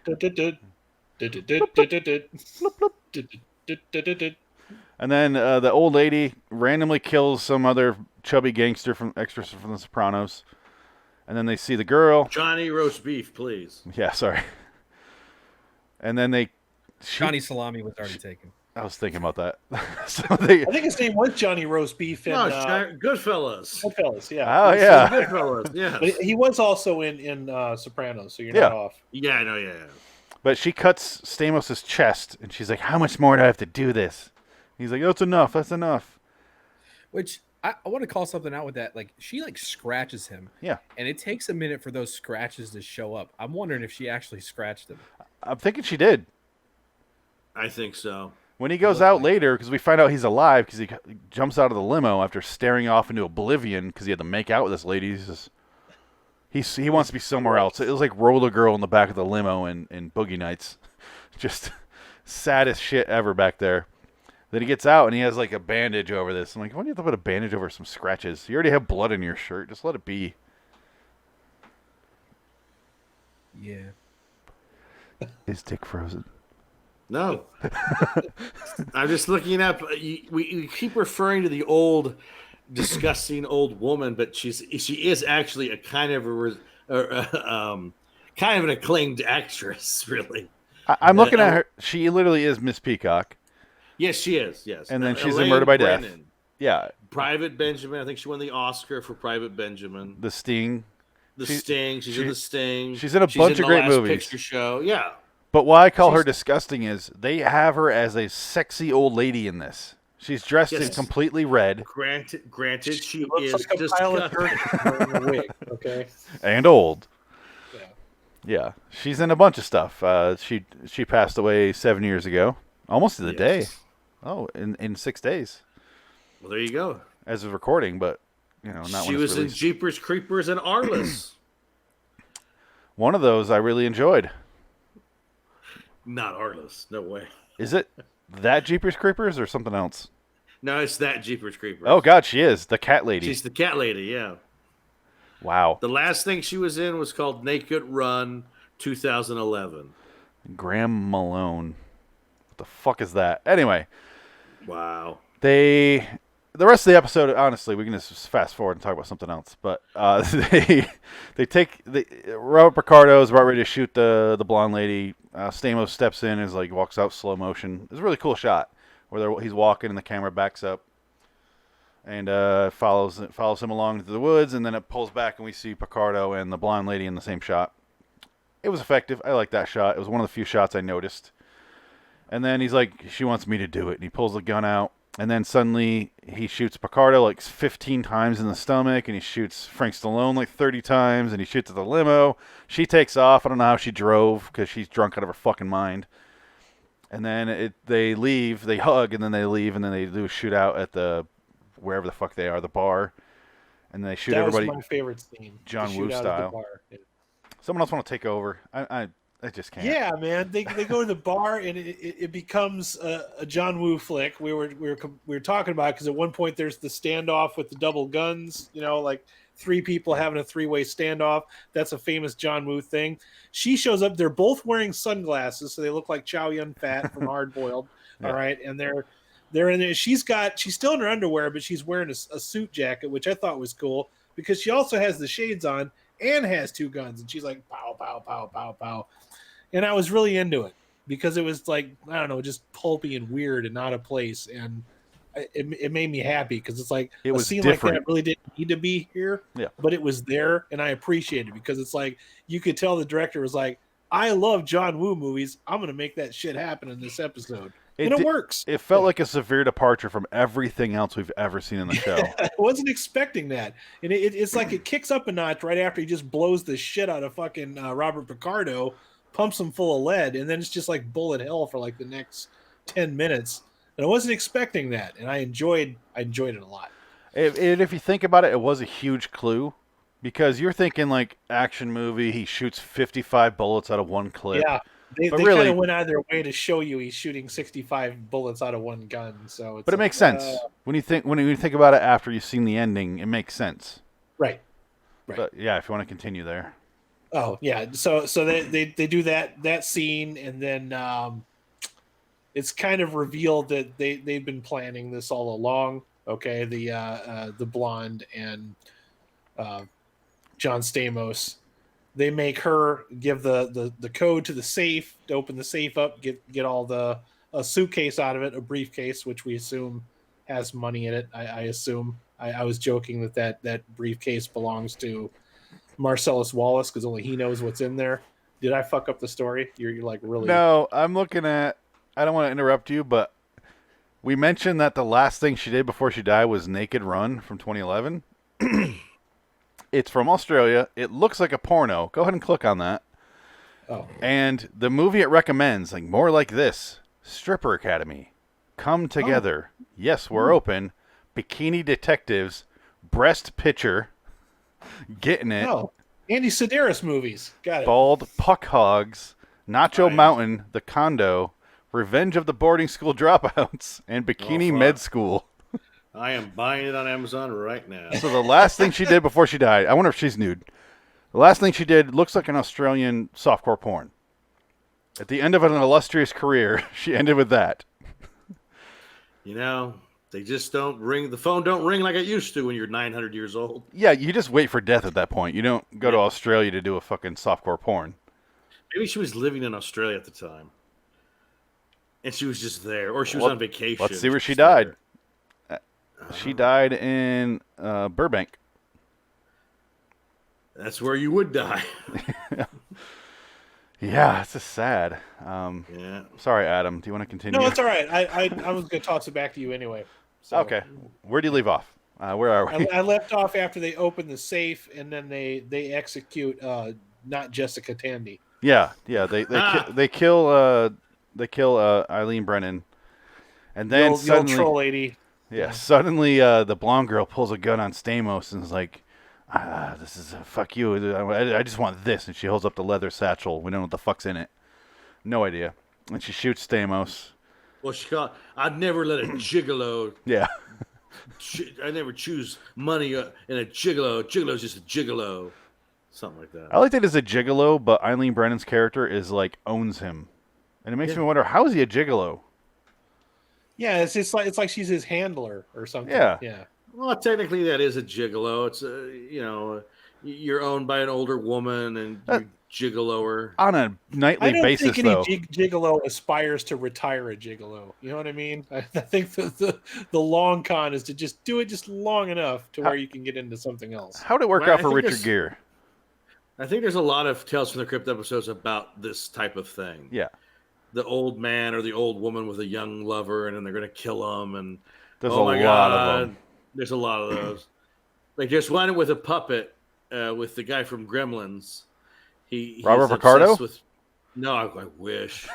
And then the old lady randomly kills some other chubby gangster from extras from The Sopranos. And then they see the girl. Johnny roast beef, please. Yeah, sorry. And then Johnny Salami was already taken. I was thinking about that. I think his name was Johnny Roast Beef. Goodfellas. Goodfellas, yeah. Oh, yeah. Goodfellas, yeah. But he was also in Sopranos, so you're not off. Yeah, I know, yeah. But she cuts Stamos' chest, and she's like, "How much more do I have to do this?" He's like, "Oh, it's enough. That's enough." Which I want to call something out with that. Like she scratches him. Yeah. And it takes a minute for those scratches to show up. I'm wondering if she actually scratched him. I'm thinking she did. I think so. When he goes out later, because we find out he's alive, because he jumps out of the limo after staring off into oblivion because he had to make out with this lady. He wants to be somewhere else. It was like Roller Girl in the back of the limo in Boogie Nights. Just saddest shit ever back there. Then he gets out and he has like a bandage over this. I'm like, why do you have to put a bandage over some scratches? You already have blood in your shirt. Just let it be. Yeah. Is Dick frozen? No. I'm just looking up. We keep referring to the old, disgusting old woman, but she is actually a kind of an acclaimed actress, really. I'm looking at her. She literally is Miss Peacock. Yes, she is. Yes, and then she's Elaine in Murder by Brennan. Death. Yeah. Private Benjamin. I think she won the Oscar for Private Benjamin. The Sting. Sting. She's in The Sting. She's in a bunch of great Last movies. Picture Show. Yeah. But why I call her disgusting is they have her as a sexy old lady in this. She's dressed in completely red. Granted, she looks is like a pile of dirt wearing a wig. Okay. And old. Yeah. Yeah. She's in a bunch of stuff. She passed away 7 years ago, almost to the day. Oh, in 6 days. Well, there you go. As of recording, but not when she was in Jeepers Creepers and Arliss. One of those I really enjoyed. Not Arliss. No way. Is it that Jeepers Creepers or something else? No, it's that Jeepers Creepers. Oh, God, she is. The cat lady. She's the cat lady, yeah. Wow. The last thing she was in was called Naked Run 2011. Graham Malone. What the fuck is that? Anyway. Wow. The rest of the episode, honestly, we can just fast forward and talk about something else. But Robert Picardo is about ready to shoot the blonde lady. Stamos steps in and walks out slow motion. It's a really cool shot where he's walking and the camera backs up and follows him along into the woods, and then it pulls back and we see Picardo and the blonde lady in the same shot. It was effective. I like that shot. It was one of the few shots I noticed. And then he's like, she wants me to do it. And he pulls the gun out. And then suddenly he shoots Picardo 15 times in the stomach. And he shoots Frank Stallone 30 times. And he shoots at the limo. She takes off. I don't know how she drove because she's drunk out of her fucking mind. And then they leave. They hug and then they leave. And then they do a shootout at wherever the fuck they are, the bar. And they shoot everybody. That was my favorite scene. John Woo style. Yeah. Someone else want to take over? I just can't. Yeah, man. They go to the bar and it becomes a John Woo flick. We were talking about because at one point there's the standoff with the double guns. Three people having a three-way standoff. That's a famous John Woo thing. She shows up. They're both wearing sunglasses, so they look like Chow Yun Fat from Hard Boiled. Yeah. All right, and they're in there. She's still in her underwear, but she's wearing a suit jacket, which I thought was cool because she also has the shades on and has two guns, and she's like pow pow pow pow pow. And I was really into it because it was just pulpy and weird and out of place. And it made me happy because it's like it was a scene different. Like that really didn't need to be here, but it was there. And I appreciate it because it's like you could tell the director was like, I love John Woo movies. I'm going to make that shit happen in this episode. And it works. It felt like a severe departure from everything else we've ever seen in the show. I wasn't expecting that. And it's like it kicks up a notch right after he just blows the shit out of fucking Robert Picardo, pumps him full of lead, and then it's just like bullet hell for the next 10 minutes. And I wasn't expecting that, and I enjoyed it a lot. If you think about it, it was a huge clue because you're thinking action movie. He shoots 55 bullets out of one clip. Yeah, they really kind of went out of their way to show you he's shooting 65 bullets out of one gun. So, but it makes sense when you think about it after you've seen the ending. It makes sense. Right. But yeah, if you want to continue there. Oh yeah, so they do that scene, and then it's kind of revealed that they've been planning this all along. Okay, the blonde and John Stamos, they make her give the code to the safe to open the safe up, get all a suitcase out of it, a briefcase, which we assume has money in it. I assume. I was joking that briefcase belongs to Marcellus Wallace because only he knows what's in there. Did I fuck up the story? You're like really? No, I'm looking at. I don't want to interrupt you, but we mentioned that the last thing she did before she died was Naked Run from 2011. It's from Australia. It looks like a porno. Go ahead and click on that. Oh. And the movie it recommends, like more like this: Stripper Academy, Come Together, Yes, We're Open, Bikini Detectives, Breast Pitcher, Getting It, Oh, Andy Sedaris movies. Got it. Bald Puck Hogs, Nacho Mountain, The Condo, Revenge of the Boarding School Dropouts, and Bikini Med School. I am buying it on Amazon right now. So the last thing she did before she died, I wonder if she's nude. The last thing she did looks like an Australian softcore porn. At the end of an illustrious career, she ended with that. You know, they just don't ring. The phone don't ring like it used to when you're 900 years old. Yeah, you just wait for death at that point. You don't go to Australia to do a fucking softcore porn. Maybe she was living in Australia at the time. And she was just there. Or she was on vacation. Let's see where she died. She died in Burbank. That's where you would die. Yeah, it's just sad. Yeah. Sorry, Adam. Do you want to continue? No, it's all right. I was going to toss it back to you anyway. So. Okay. Where do you leave off? Where are we? I left off after they open the safe and then they execute not Jessica Tandy. Yeah. They kill Eileen Brennan, and then the suddenly, old troll lady. Yeah, suddenly the blonde girl pulls a gun on Stamos and is like, "This is fuck you. I just want this." And she holds up the leather satchel. We don't know what the fuck's in it. No idea. And she shoots Stamos. Well, I'd never let a gigolo. Yeah. I never choose money in a gigolo. Gigolo's just a gigolo. Something like that. I like that as a gigolo, but Eileen Brennan's character is like owns him, and it makes me wonder, how is he a gigolo? Yeah, it's like she's his handler or something. Yeah. Well, technically that is a gigolo. It's you're owned by an older woman and you gigolo her on a nightly basis. I don't think any gigolo aspires to retire a gigolo. You know what I mean? I think the long con is to just do it just long enough to where you can get into something else. How did it work out for Richard Gere? I think there's a lot of Tales from the Crypt episodes about this type of thing. Yeah. The old man or the old woman with a young lover, and then they're going to kill him. And there's a lot of them. There's a lot of those. Like there's one with a puppet with the guy from Gremlins. Robert Picardo? No, I wish.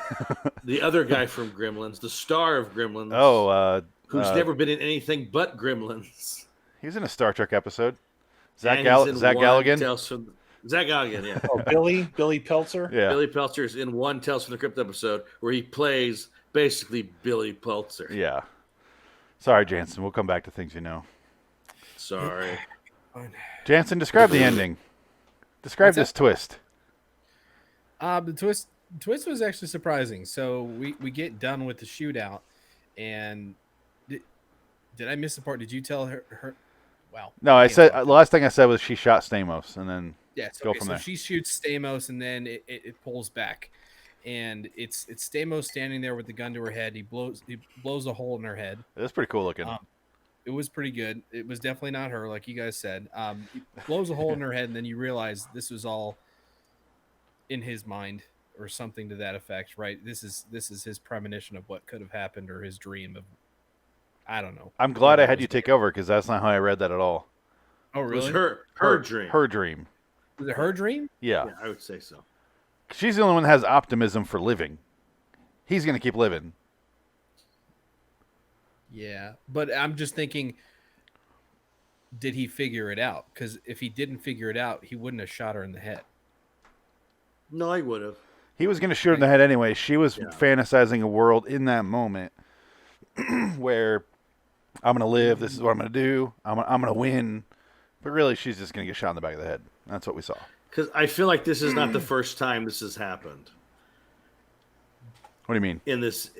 The other guy from Gremlins, the star of Gremlins. Oh, who's never been in anything but Gremlins. He was in a Star Trek episode. Zach Galligan. Zach Galligan, yeah. Oh, Billy Peltzer? Yeah. Billy Peltzer is in one Tales from the Crypt episode where he plays basically Billy Peltzer. Yeah. Sorry, Jansen. We'll come back to things you know. Sorry. Jansen, describe the ending. Describe this twist. The twist was actually surprising. So we get done with the shootout, and did I miss the part? Did you tell her? Wow. No, I said the last thing I said was she shot Stamos, and then go from there. So she shoots Stamos, and then it pulls back, and it's Stamos standing there with the gun to her head. He blows a hole in her head. That's pretty cool looking. It was pretty good. It was definitely not her, like you guys said. He blows a hole in her head, and then you realize this was all in his mind or something to that effect, right? This is his premonition of what could have happened or his dream of. I don't know. I'm glad I had you take over because that's not how I read that at all. Oh, really? It was her dream. Her dream. Was it her dream? Yeah, I would say so. She's the only one that has optimism for living. He's going to keep living. Yeah, but I'm just thinking, did he figure it out? Because if he didn't figure it out, he wouldn't have shot her in the head. No, he would have. He was going to shoot her in the head anyway. She was fantasizing a world in that moment where I'm going to live. This is what I'm going to do. I'm going to win. But really, she's just going to get shot in the back of the head. That's what we saw. Because I feel like this is not the first time this has happened. What do you mean? This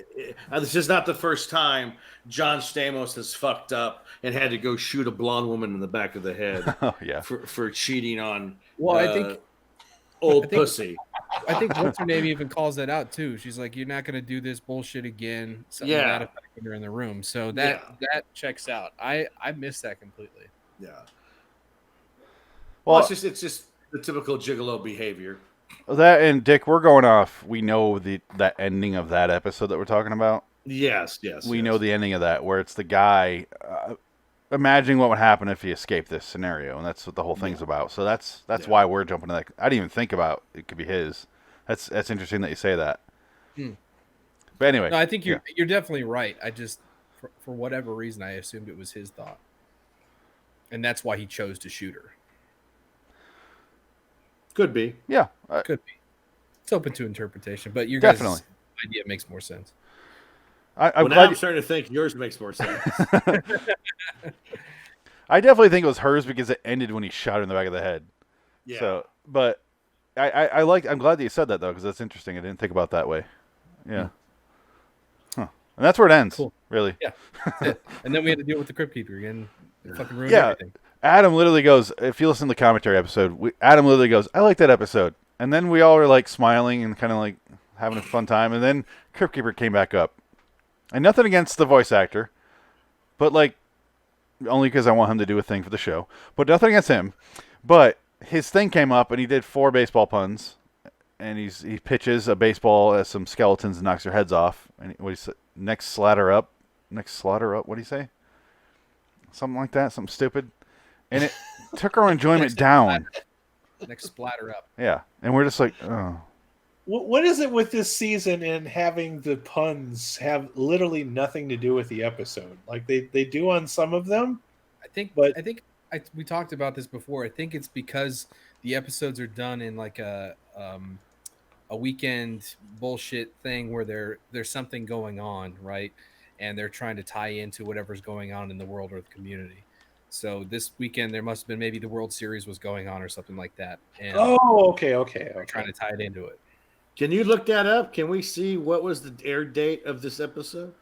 is not the first time John Stamos has fucked up and had to go shoot a blonde woman in the back of the head for cheating on I think pussy. I think what's her name even calls that out too. She's like, "You're not going to do this bullshit again." Something to that effect when you're in the room. So that checks out. I missed that completely. Yeah. Well, it's just the typical gigolo behavior. That and Dick, we're going off. We know that ending of that episode that we're talking about. Yes. We know the ending of that, where it's the guy imagining what would happen if he escaped this scenario, and that's what the whole thing's about. So that's why we're jumping to that. I didn't even think about it could be his. That's interesting that you say that. But anyway, No, I think you're definitely right. I just for whatever reason I assumed it was his thought, and that's why he chose to shoot her. Could be. Yeah, Could be. It's open to interpretation, but your Definitely. guys' idea makes more sense. I'm now glad I'm starting to think yours makes more sense. I definitely think it was hers because it ended when he shot her in the back of the head. Yeah. So, but I'm glad that you said that though, because that's interesting. I didn't think about it that way. Yeah. Huh. And that's where it ends. Cool. Really. Yeah. That's it. And then we had to deal with the Crypt Keeper again. It fucking ruined Yeah. everything. Adam literally goes, if you listen to the commentary episode, Adam literally goes, I like that episode. And then we all were like smiling and kind of like having a fun time. And then Crypt Keeper came back up. And nothing against the voice actor, but like, only because I want him to do a thing for the show. But nothing against him. But his thing came up and he did 4 baseball puns. And he pitches a baseball at some skeletons and knocks their heads off. And what he said, next slaughter up. What do you say? Something like that, something stupid. And it took our enjoyment down. Next splatter up. Yeah, and we're just like, oh. What is it with this season and having the puns have literally nothing to do with the episode? Like they do on some of them. I think But- we talked about this before. I think it's because the episodes are done in like a weekend bullshit thing where there's something going on, right? And they're trying to tie into whatever's going on in the world or the community. So this weekend there must have been maybe the World Series was going on or something like that. And Okay. they're trying to tie it into it. Can you look that up? Can we see what was the air date of this episode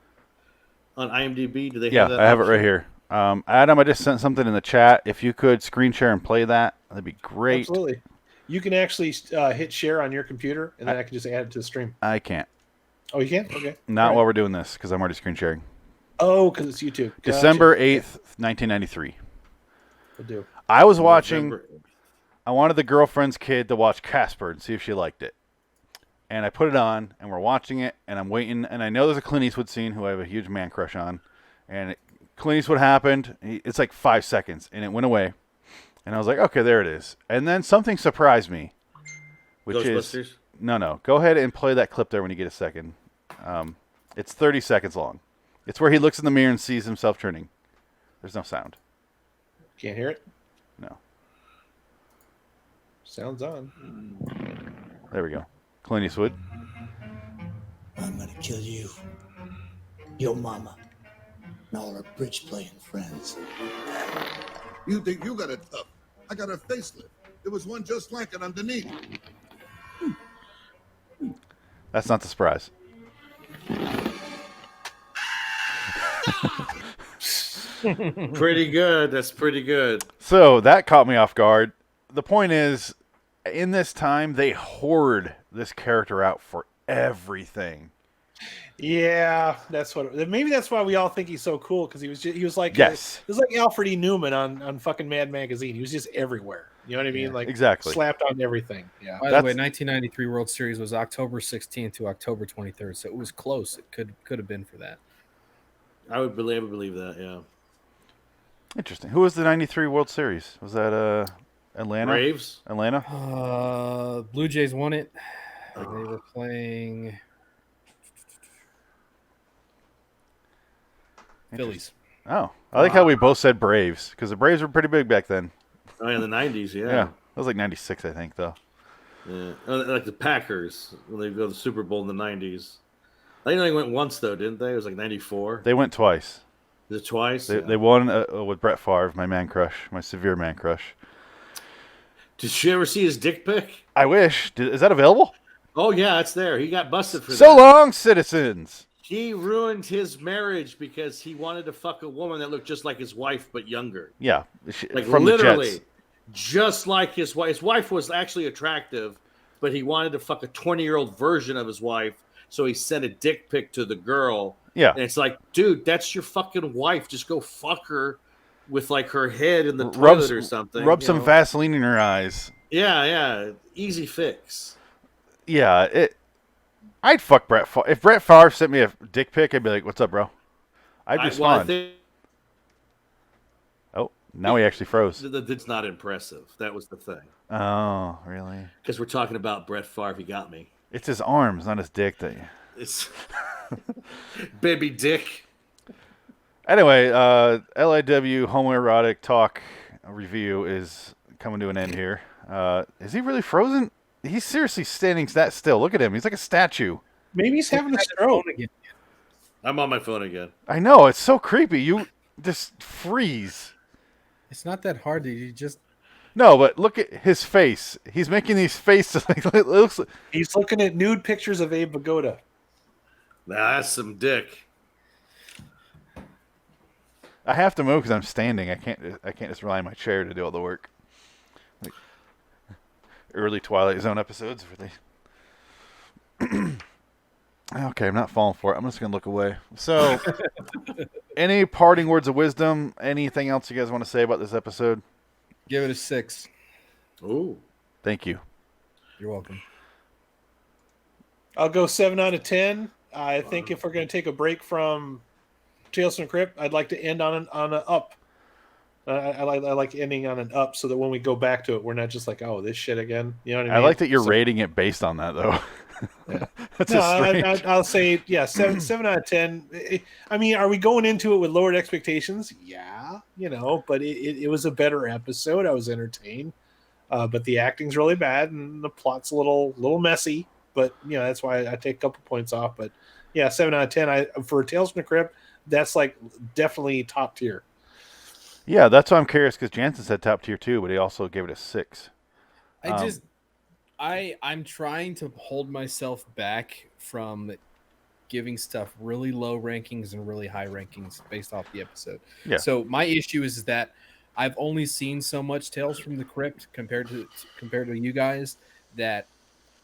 on IMDb? Do they? Yeah, have that I have it option? right here. Adam, I just sent something in the chat. If you could screen share and play that, that'd be great. Absolutely. You can actually hit share on your computer, and then I can just add it to the stream. I can't. Oh, you can? Okay. Not All right. while we're doing this, because I'm already screen sharing. Oh, because it's YouTube. Gotcha. December 8th, 1993. Will do. I was watching. November. I wanted the girlfriend's kid to watch Casper and see if she liked it. And I put it on, and we're watching it, and I'm waiting. And I know there's a Clint Eastwood scene who I have a huge man crush on. And Clint Eastwood happened. It's like 5 seconds, and it went away. And I was like, okay, there it is. And then something surprised me, which Ghostbusters? is no. Go ahead and play that clip there when you get a second. It's 30 seconds long. It's where he looks in the mirror and sees himself turning. There's no sound. Can't hear it? No. Sounds on. There we go. Clint Eastwood. I'm gonna kill you, your mama, and all her bridge playing friends. You think you got it tough? I got a facelift. There was one just like it underneath. That's not the surprise. Pretty good. That's pretty good. So that caught me off guard. The point is, in this time, they hoard this character out for everything. Yeah, that's what. Maybe that's why we all think he's so cool because he was like Yes. he was like Alfred E. Newman on fucking Mad Magazine. He was just everywhere. You know what I mean? Like exactly. slapped on everything. Yeah. By the way, 1993 World Series was October 16th to October 23rd, so it was close. It could have been for that. I would believe that. Yeah. Interesting. Who was the 93 World Series? Was that Atlanta? Braves. Atlanta? Blue Jays won it. They were playing Phillies. Oh. I like how we both said Braves, because the Braves were pretty big back then. Oh, in the 90s, yeah. Yeah. That was like 96, I think, though. Yeah. Like the Packers, when they go to the Super Bowl in the 90s. They only went once, though, didn't they? It was like 94. They went twice. Is it twice? They won with Brett Favre, my man crush, my severe man crush. Did you ever see his dick pic? I wish. Is that available? Oh, yeah, it's there. He got busted for So that. long, citizens. He ruined his marriage because he wanted to fuck a woman that looked just like his wife, but younger. Yeah. Like from literally, the Jets. just like his wife. His wife was actually attractive, but he wanted to fuck a 20-year-old version of his wife. So he sent a dick pic to the girl. Yeah. And it's like, dude, that's your fucking wife. Just go fuck her with like her head in the Rub toilet or something. Rub you some know? Vaseline in her eyes. Yeah. Easy fix. Yeah, I'd fuck Brett Favre. If Brett Favre sent me a dick pic, I'd be like, "What's up, bro?" I'd respond. I think Oh, now he actually froze. that's not impressive. That was the thing. Oh, really? Because we're talking about Brett Favre. He got me. It's his arms, not his dick. It's baby dick. Anyway, LIW homoerotic talk review is coming to an end here. Is he really frozen? He's seriously standing that still. Look at him. He's like a statue. Maybe he's having a stroke. I'm on my phone again. I know. It's so creepy. You just freeze. It's not that hard. You just No, but look at his face. He's making these faces. It looks. He's looking at nude pictures of Abe Vigoda. Nah, that's some dick. I have to move because I'm standing. I can't just rely on my chair to do all the work. Like early Twilight Zone episodes. Okay, I'm not falling for it. I'm just gonna look away. So, any parting words of wisdom? Anything else you guys want to say about this episode? give it a 6. Ooh. Thank you. You're welcome. I'll go 7 out of 10. I think if we're going to take a break from Tales from the Crypt, I'd like to end on an up. I like ending on an up so that when we go back to it, we're not just like, oh, this shit again. You know what I mean? I like that you're rating it based on that, though. Yeah. That's No, strange. I'll say, yeah, 7 out of 10. I mean, are we going into it with lowered expectations? Yeah, but it was a better episode. I was entertained. But the acting's really bad and the plot's a little messy. But, that's why I take a couple points off. But, yeah, 7 out of 10. For Tales from the Crypt, that's like definitely top tier. Yeah, that's why I'm curious because Jansen said top tier too, but he also gave it a 6. I'm trying to hold myself back from giving stuff really low rankings and really high rankings based off the episode. Yeah. So my issue is that I've only seen so much Tales from the Crypt compared to you guys that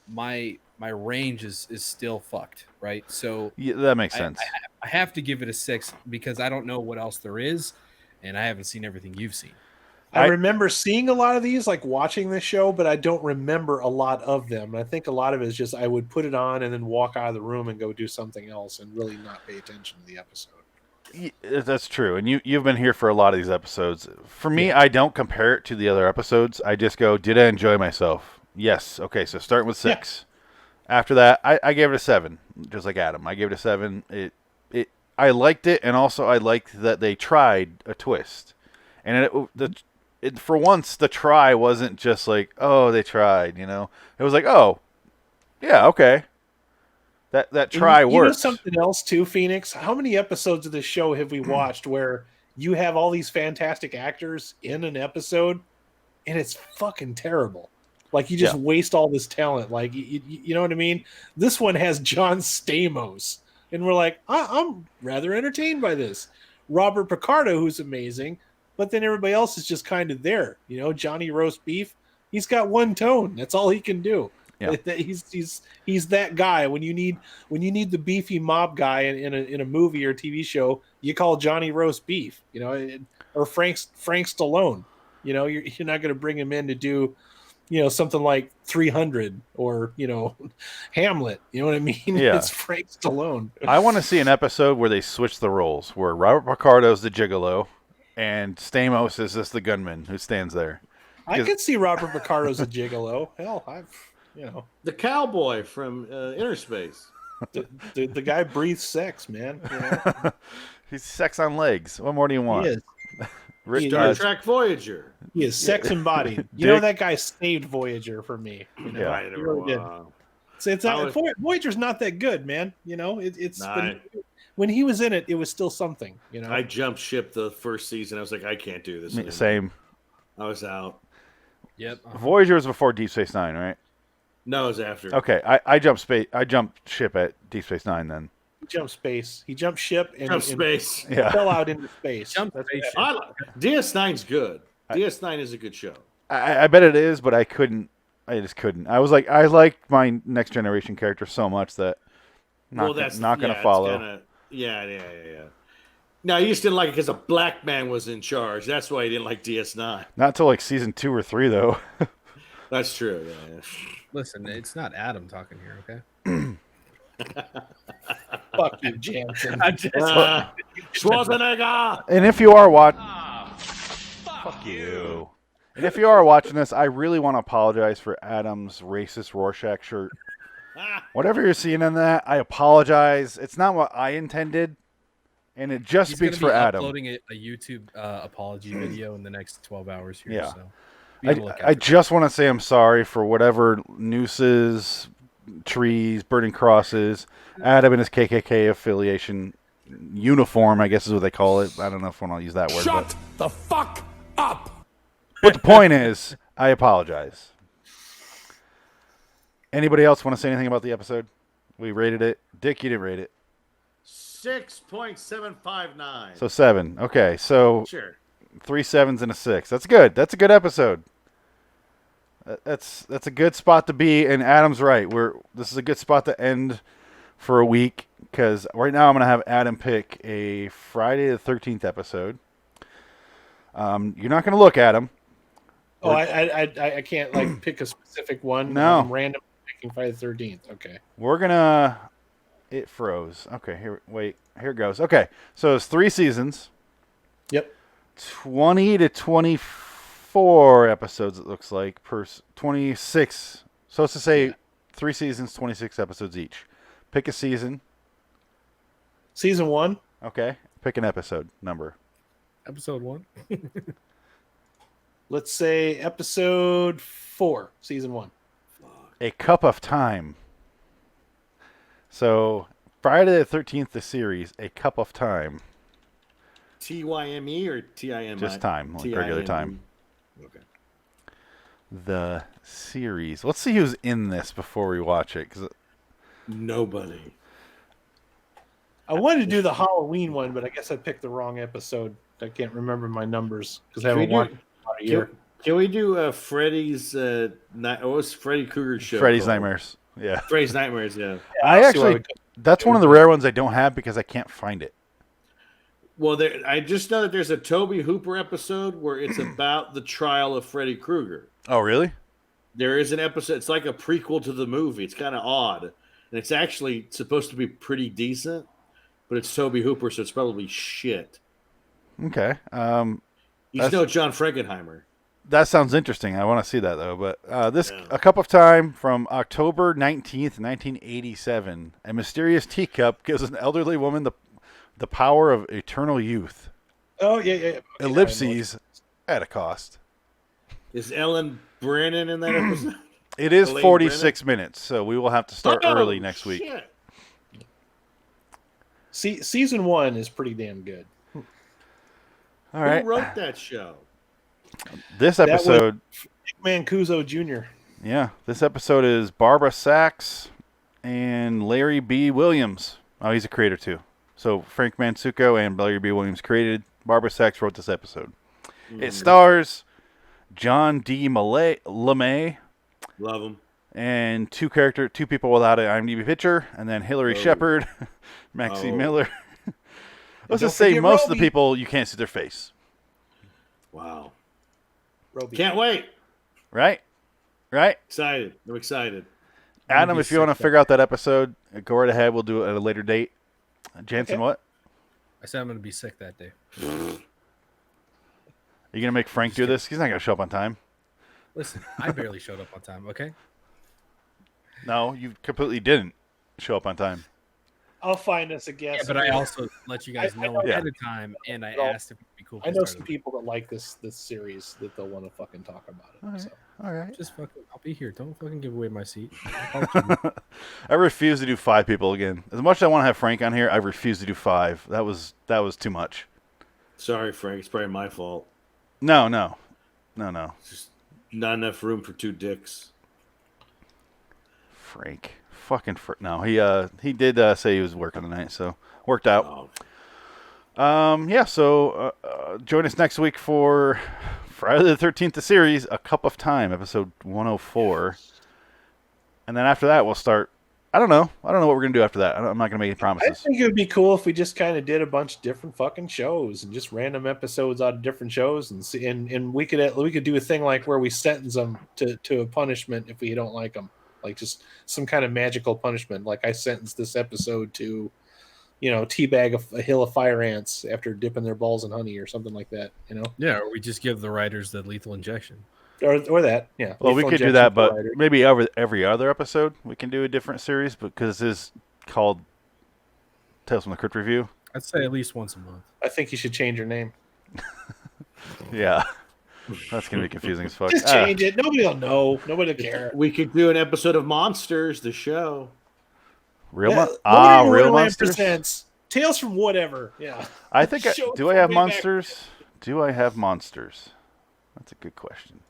my range is still fucked, right? So Yeah, that makes sense. I have to give it a 6 because I don't know what else there is, and I haven't seen everything you've seen. I remember seeing a lot of these, like watching this show, but I don't remember a lot of them. I think a lot of it is just I would put it on and then walk out of the room and go do something else and really not pay attention to the episode. That's true, and you've been here for a lot of these episodes. For me, I don't compare it to the other episodes. I just go, did I enjoy myself? Yes. Okay, so starting with 6. Yeah. After that, I gave it a 7, just like Adam. I gave it a 7. I liked it, and also I liked that they tried a twist, and for once the try wasn't just like, oh, they tried. It was like, oh, yeah, okay. That try works. You know something else too, Phoenix? How many episodes of this show have we watched where you have all these fantastic actors in an episode and it's fucking terrible? Like you just waste all this talent. Like you know what I mean? This one has John Stamos, and we're like, I'm rather entertained by this. Robert Picardo, who's amazing, but then everybody else is just kind of there. Johnny Roast Beef. He's got one tone. That's all he can do. Yeah. He's that guy. When you need the beefy mob guy in a movie or TV show, you call Johnny Roast Beef. Or Frank Stallone. You're not going to bring him in to do something like 300 or Hamlet. You know what I mean? Yeah. It's Frank Stallone. I want to see an episode where they switch the roles, where Robert Picardo's the gigolo and Stamos is just the gunman who stands there. I could see Robert Picardo's a gigolo. Hell, the cowboy from Inner Space. The guy breathes sex, man. He's sex on legs. What more do you want? He is. Star Trek Voyager. He is sex embodied. That guy saved Voyager for me. He really did. Voyager's not that good, man. When he was in it, it was still something. I jumped ship the first season. I was like, I can't do this anymore. Same. I was out. Yep. Voyager was before Deep Space Nine, right? No, it was after. Okay, I jumped ship at Deep Space Nine then. He jumped space. He jumped ship and space. And fell out into space. DS9's good. DS9 is a good show. I bet it is, but I just couldn't. I was like, I liked my Next Generation character so much that not going to follow. Yeah. No, you just didn't like it because a black man was in charge. That's why you didn't like DS9. Not until like season 2 or 3, though. That's true. Yeah. Listen, it's not Adam talking here, okay? Fuck you, Jansen. Schwarzenegger. And if you are watching, fuck you. And if you are watching this, I really want to apologize for Adam's racist Rorschach shirt. Whatever you're seeing in that, I apologize. It's not what I intended, and it just He's speaks gonna for be Adam. uploading a YouTube apology video in the next 12 hours here. Yeah. So be on the lookout I for just want to say I'm sorry for whatever nooses, trees, burning crosses, Adam and his KKK affiliation uniform, I guess is what they call it. I don't know if I want to use that word. Shut the fuck up! But the point is, I apologize. Anybody else want to say anything about the episode? We rated it. Dick, you didn't rate it. 6.759. So 7. Okay, so Sure. 3 7s and a 6. That's good. That's a good episode. That's a good spot to be. And Adam's right. This is a good spot to end for a week because right now I'm gonna have Adam pick a Friday the 13th episode. You're not gonna look at him. Oh, I can't like pick a specific one. No. I'm random picking Friday the 13th. Okay. We're gonna. It froze. Okay, here it goes. Okay, so it's 3 seasons. Yep. 20 to 24 episodes. It looks like per 26. So it's to say 3 seasons, 26 episodes each. Pick a season. Season 1. Okay. Pick an episode number. episode 1. Let's say episode 4, season 1. A Cup of Time. So Friday the 13th, the series, A Cup of Time. TYME or TIMI? Just time, like regular time. Okay. The series. Let's see who's in this before we watch it. 'Cause Nobody. I wanted to do the Halloween one, but I guess I picked the wrong episode. I can't remember my numbers because I haven't watched it in about a year. Can we do Freddy's what was Freddy Krueger's show? Freddy's called? Nightmares. Yeah. Freddy's Nightmares, yeah. I I'll see why actually, we couldn't that's one of the rare ones I don't have because I can't find it. Well, I just know that there's a Toby Hooper episode where it's about the trial of Freddy Krueger. Oh, really? There is an episode. It's like a prequel to the movie. It's kind of odd, and it's actually supposed to be pretty decent, but it's Toby Hooper, so it's probably shit. Okay. He's no John Frankenheimer. That sounds interesting. I want to see that, though. But A Cup of Time from October 19th, 1987. A mysterious teacup gives an elderly woman the power of eternal youth. Oh, yeah. Okay, Ellipses at a cost. Is Ellen Brennan in that episode? It is Elaine 46 minutes, so we will have to start early next week. Shit. See, season 1 is pretty damn good. All right. Who wrote that show? This That was episode, Nick Mancuso Jr. yeah, this episode is Barbara Sachs and Larry B. Williams. Oh, he's a creator, too. So Frank Mancuso and Larry B. Williams created. Barbara Sachs wrote this episode. It stars John D. LeMay Love him. and two people without an IMDb picture, and then Hillary Shepard, Maxine Miller. Let's just say forget most of the Roby. people you can't see their face. Wow. Roby. Can't wait. Right? Right? Excited. I'm excited. Adam, if you want to figure out that episode, go right ahead. We'll do it at a later date. Jansen, Okay. what? I said I'm going to be sick that day. Are you going to make Frank do this? He's not going to show up on time. Listen, I barely showed up on time, okay? No, you completely didn't show up on time. I'll find us a guest. Yeah, but I also let you guys I know know- ahead of time, and I asked if it'd be cool. If I we know started some people that like this series that they'll want to fucking talk about it. right. So. All right. Just fucking, I'll be here. Don't fucking give away my seat. I'll talk to you. I refuse to do 5 people again. As much as I want to have Frank on here, I refuse to do 5. That was too much. Sorry, Frank. It's probably my fault. No. Just not enough room for 2 dicks. Frank. Fucking no. He did say he was working tonight, so worked out. Oh. Yeah, so join us next week for Friday the 13th, the series, A Cup of Time, episode 104. And then after that, we'll start I don't know. I don't know what we're gonna do after that. I'm not gonna make any I promises. think it would be cool if we just kind of did a bunch of different fucking shows and just random episodes out of different shows, and see, and we could do a thing like where we sentence them to a punishment if we don't like them, like just some kind of magical punishment. Like I sentenced this episode to, teabag a hill of fire ants after dipping their balls in honey or something like that. Yeah, or we just give the writers the lethal injection. Or that, yeah. Well, we Lethal could do injection that, for but writers. maybe every other episode we can do a different series because this is called Tales from the Crypt Review. I'd say at least once a month. I think you should change your name. Yeah, that's gonna be confusing as fuck. Just change it. Nobody will know. Nobody will care. We could do an episode of Monsters, the show. Real Yeah, real Wonderland monsters. presents Tales from whatever. Yeah. I think Show do I from have way back. monsters? Do I have monsters? That's a good question.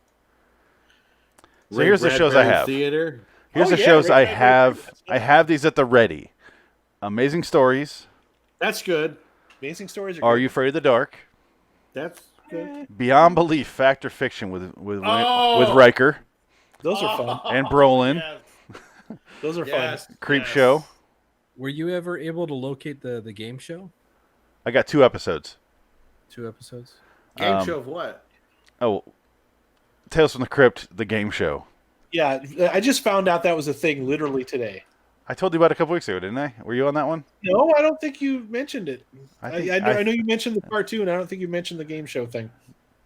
So Ray here's the shows I Bradbury have. Theater. Here's the yeah, shows Ray I Bradbury have. Theater. I have these at the ready. Amazing Stories. That's good. Amazing stories are Are good. You Afraid of the Dark? That's good. Beyond Belief, Fact or Fiction with Oh! Riker Those are fun. and Brolin. Yes. Those are Yes. fun. Creep Yes. Show. Were you ever able to locate the game show? I got 2 episodes. 2 episodes? Game show of what? Oh, Tales from the Crypt, the game show. Yeah, I just found out that was a thing literally today. I told you about it a couple weeks ago, didn't I? Were you on that one? No, I don't think you mentioned it. think I know you mentioned the part 2, and I don't think you mentioned the game show thing.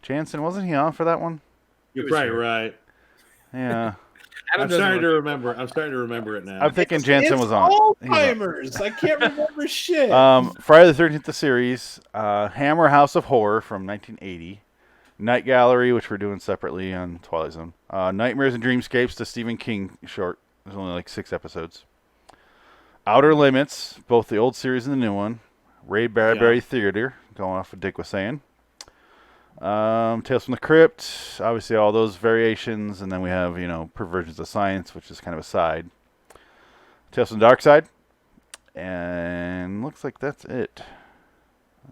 Jansen, wasn't he on for that one? You're probably right. Yeah. I'm starting to remember. I'm starting to remember it now. I'm thinking Jansen It's was on. He was on. Alzheimer's. I can't remember shit. Friday the 13th, the series. Hammer House of Horror from 1980. Night Gallery, which we're doing separately on Twilight Zone. Nightmares and Dreamscapes, the Stephen King short. There's only like 6 episodes. Outer Limits, both the old series and the new one. Ray Bradbury Theater, going off what Dick was saying. Tales from the Crypt, obviously all those variations, and then we have, Perversions of Science, which is kind of a side. Tales from the Dark Side, and looks like that's it.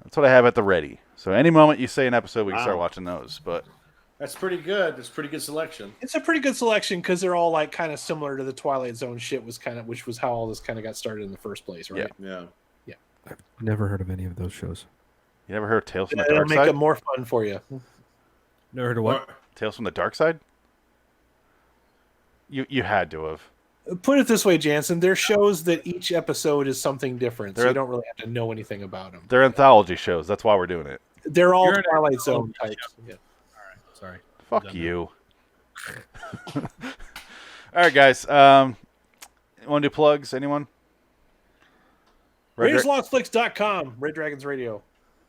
That's what I have at the ready. So any moment you say an episode, we can start watching those. But That's pretty good. That's a pretty good selection. It's a pretty good selection because they're all like kind of similar to the Twilight Zone shit, which was how all this kind of got started in the first place, right? Yeah. I've never heard of any of those shows. you never heard of Tales from the It'll Dark make Side? it more fun for you. Never heard of what? Tales from the Dark Side? You had to have. Put it this way, Jansen. They're shows that each episode is something different, so They're- you don't really have to know anything about them. They're anthology shows. That's why we're doing it. They're all You're an Twilight Zone anthology types. Yeah. Sorry. Fuck Done you. All right, guys. Want to do plugs? Anyone? Red Dra- RaidersLostFlix.com, Red Dragons Radio.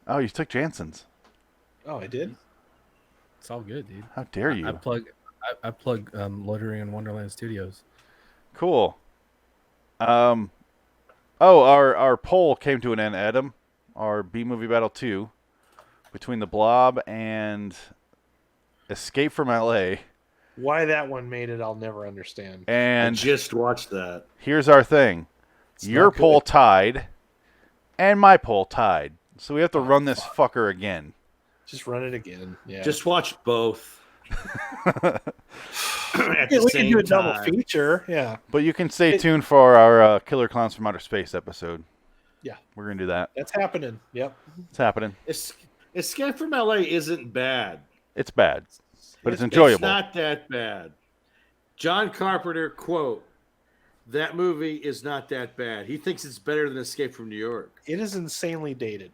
oh, you took Jansen's. Oh, I did? It's all good, dude. How dare you? I plug Loitering in Wonderland Studios. Cool. Our poll came to an end, Adam. Our B-Movie Battle 2 between The Blob and Escape from L.A. Why that one made it, I'll never understand. I And just watched that. here's our thing. Your not good. poll tied and my poll tied. So we have to run this fucker again. Just run it again. Yeah. Just watched both. At Yeah, the we can do same a double time. feature. Yeah. But you can stay tuned for our Killer Clowns from Outer Space episode. Yeah. We're going to do that. That's happening. Yep. It's happening. Escape from LA isn't bad. It's bad, but it's enjoyable. It's not that bad. John Carpenter, quote, that movie is not that bad. He thinks it's better than Escape from New York. It is insanely dated.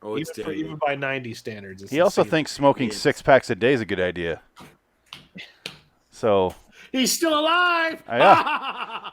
Oh, it's dated. Even by 90 standards. It's He also insane. thinks smoking Yes. 6 packs a day is a good idea. So He's still alive.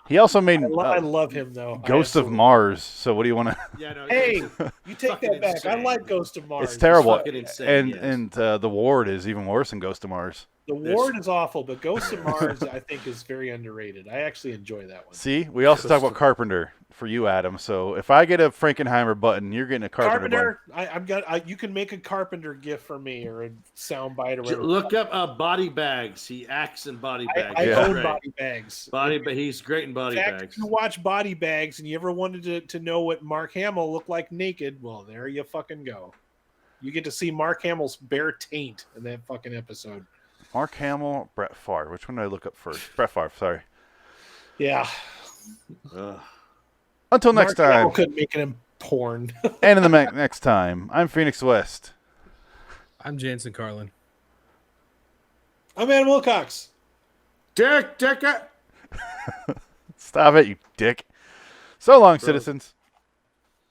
he also made I love him though. Ghost of Mars. So what do you want to? Yeah, no, Hey, you take fucking that back. I insane. like Ghost of Mars. It's terrible. fucking insane, and yes. and The Ward is even worse than Ghost of Mars. The Ward is awful, but Ghost of Mars I think is very underrated. I actually enjoy that one. See, we also talk about Carpenter for you, Adam. So if I get a Frankenheimer button, you're getting a Carpenter button. Carpenter, you can make a Carpenter gift for me or a soundbite or whatever. Look up Body Bags. He acts in Body Bags. I He's own great. Body Bags. He's great in Body In fact, Bags. if you watch Body Bags and you ever wanted to know what Mark Hamill looked like naked, well, there you fucking go. You get to see Mark Hamill's bare taint in that fucking episode. Mark Hamill, Brett Favre. Which one did I look up first? Brett Favre. Sorry. Yeah. Until next Mark Hamill time. couldn't make it in porn. And in the next time, I'm Phoenix West. I'm Jansen Carlin. I'm Adam Wilcox. Dick. Stop it, you dick. So long, citizens.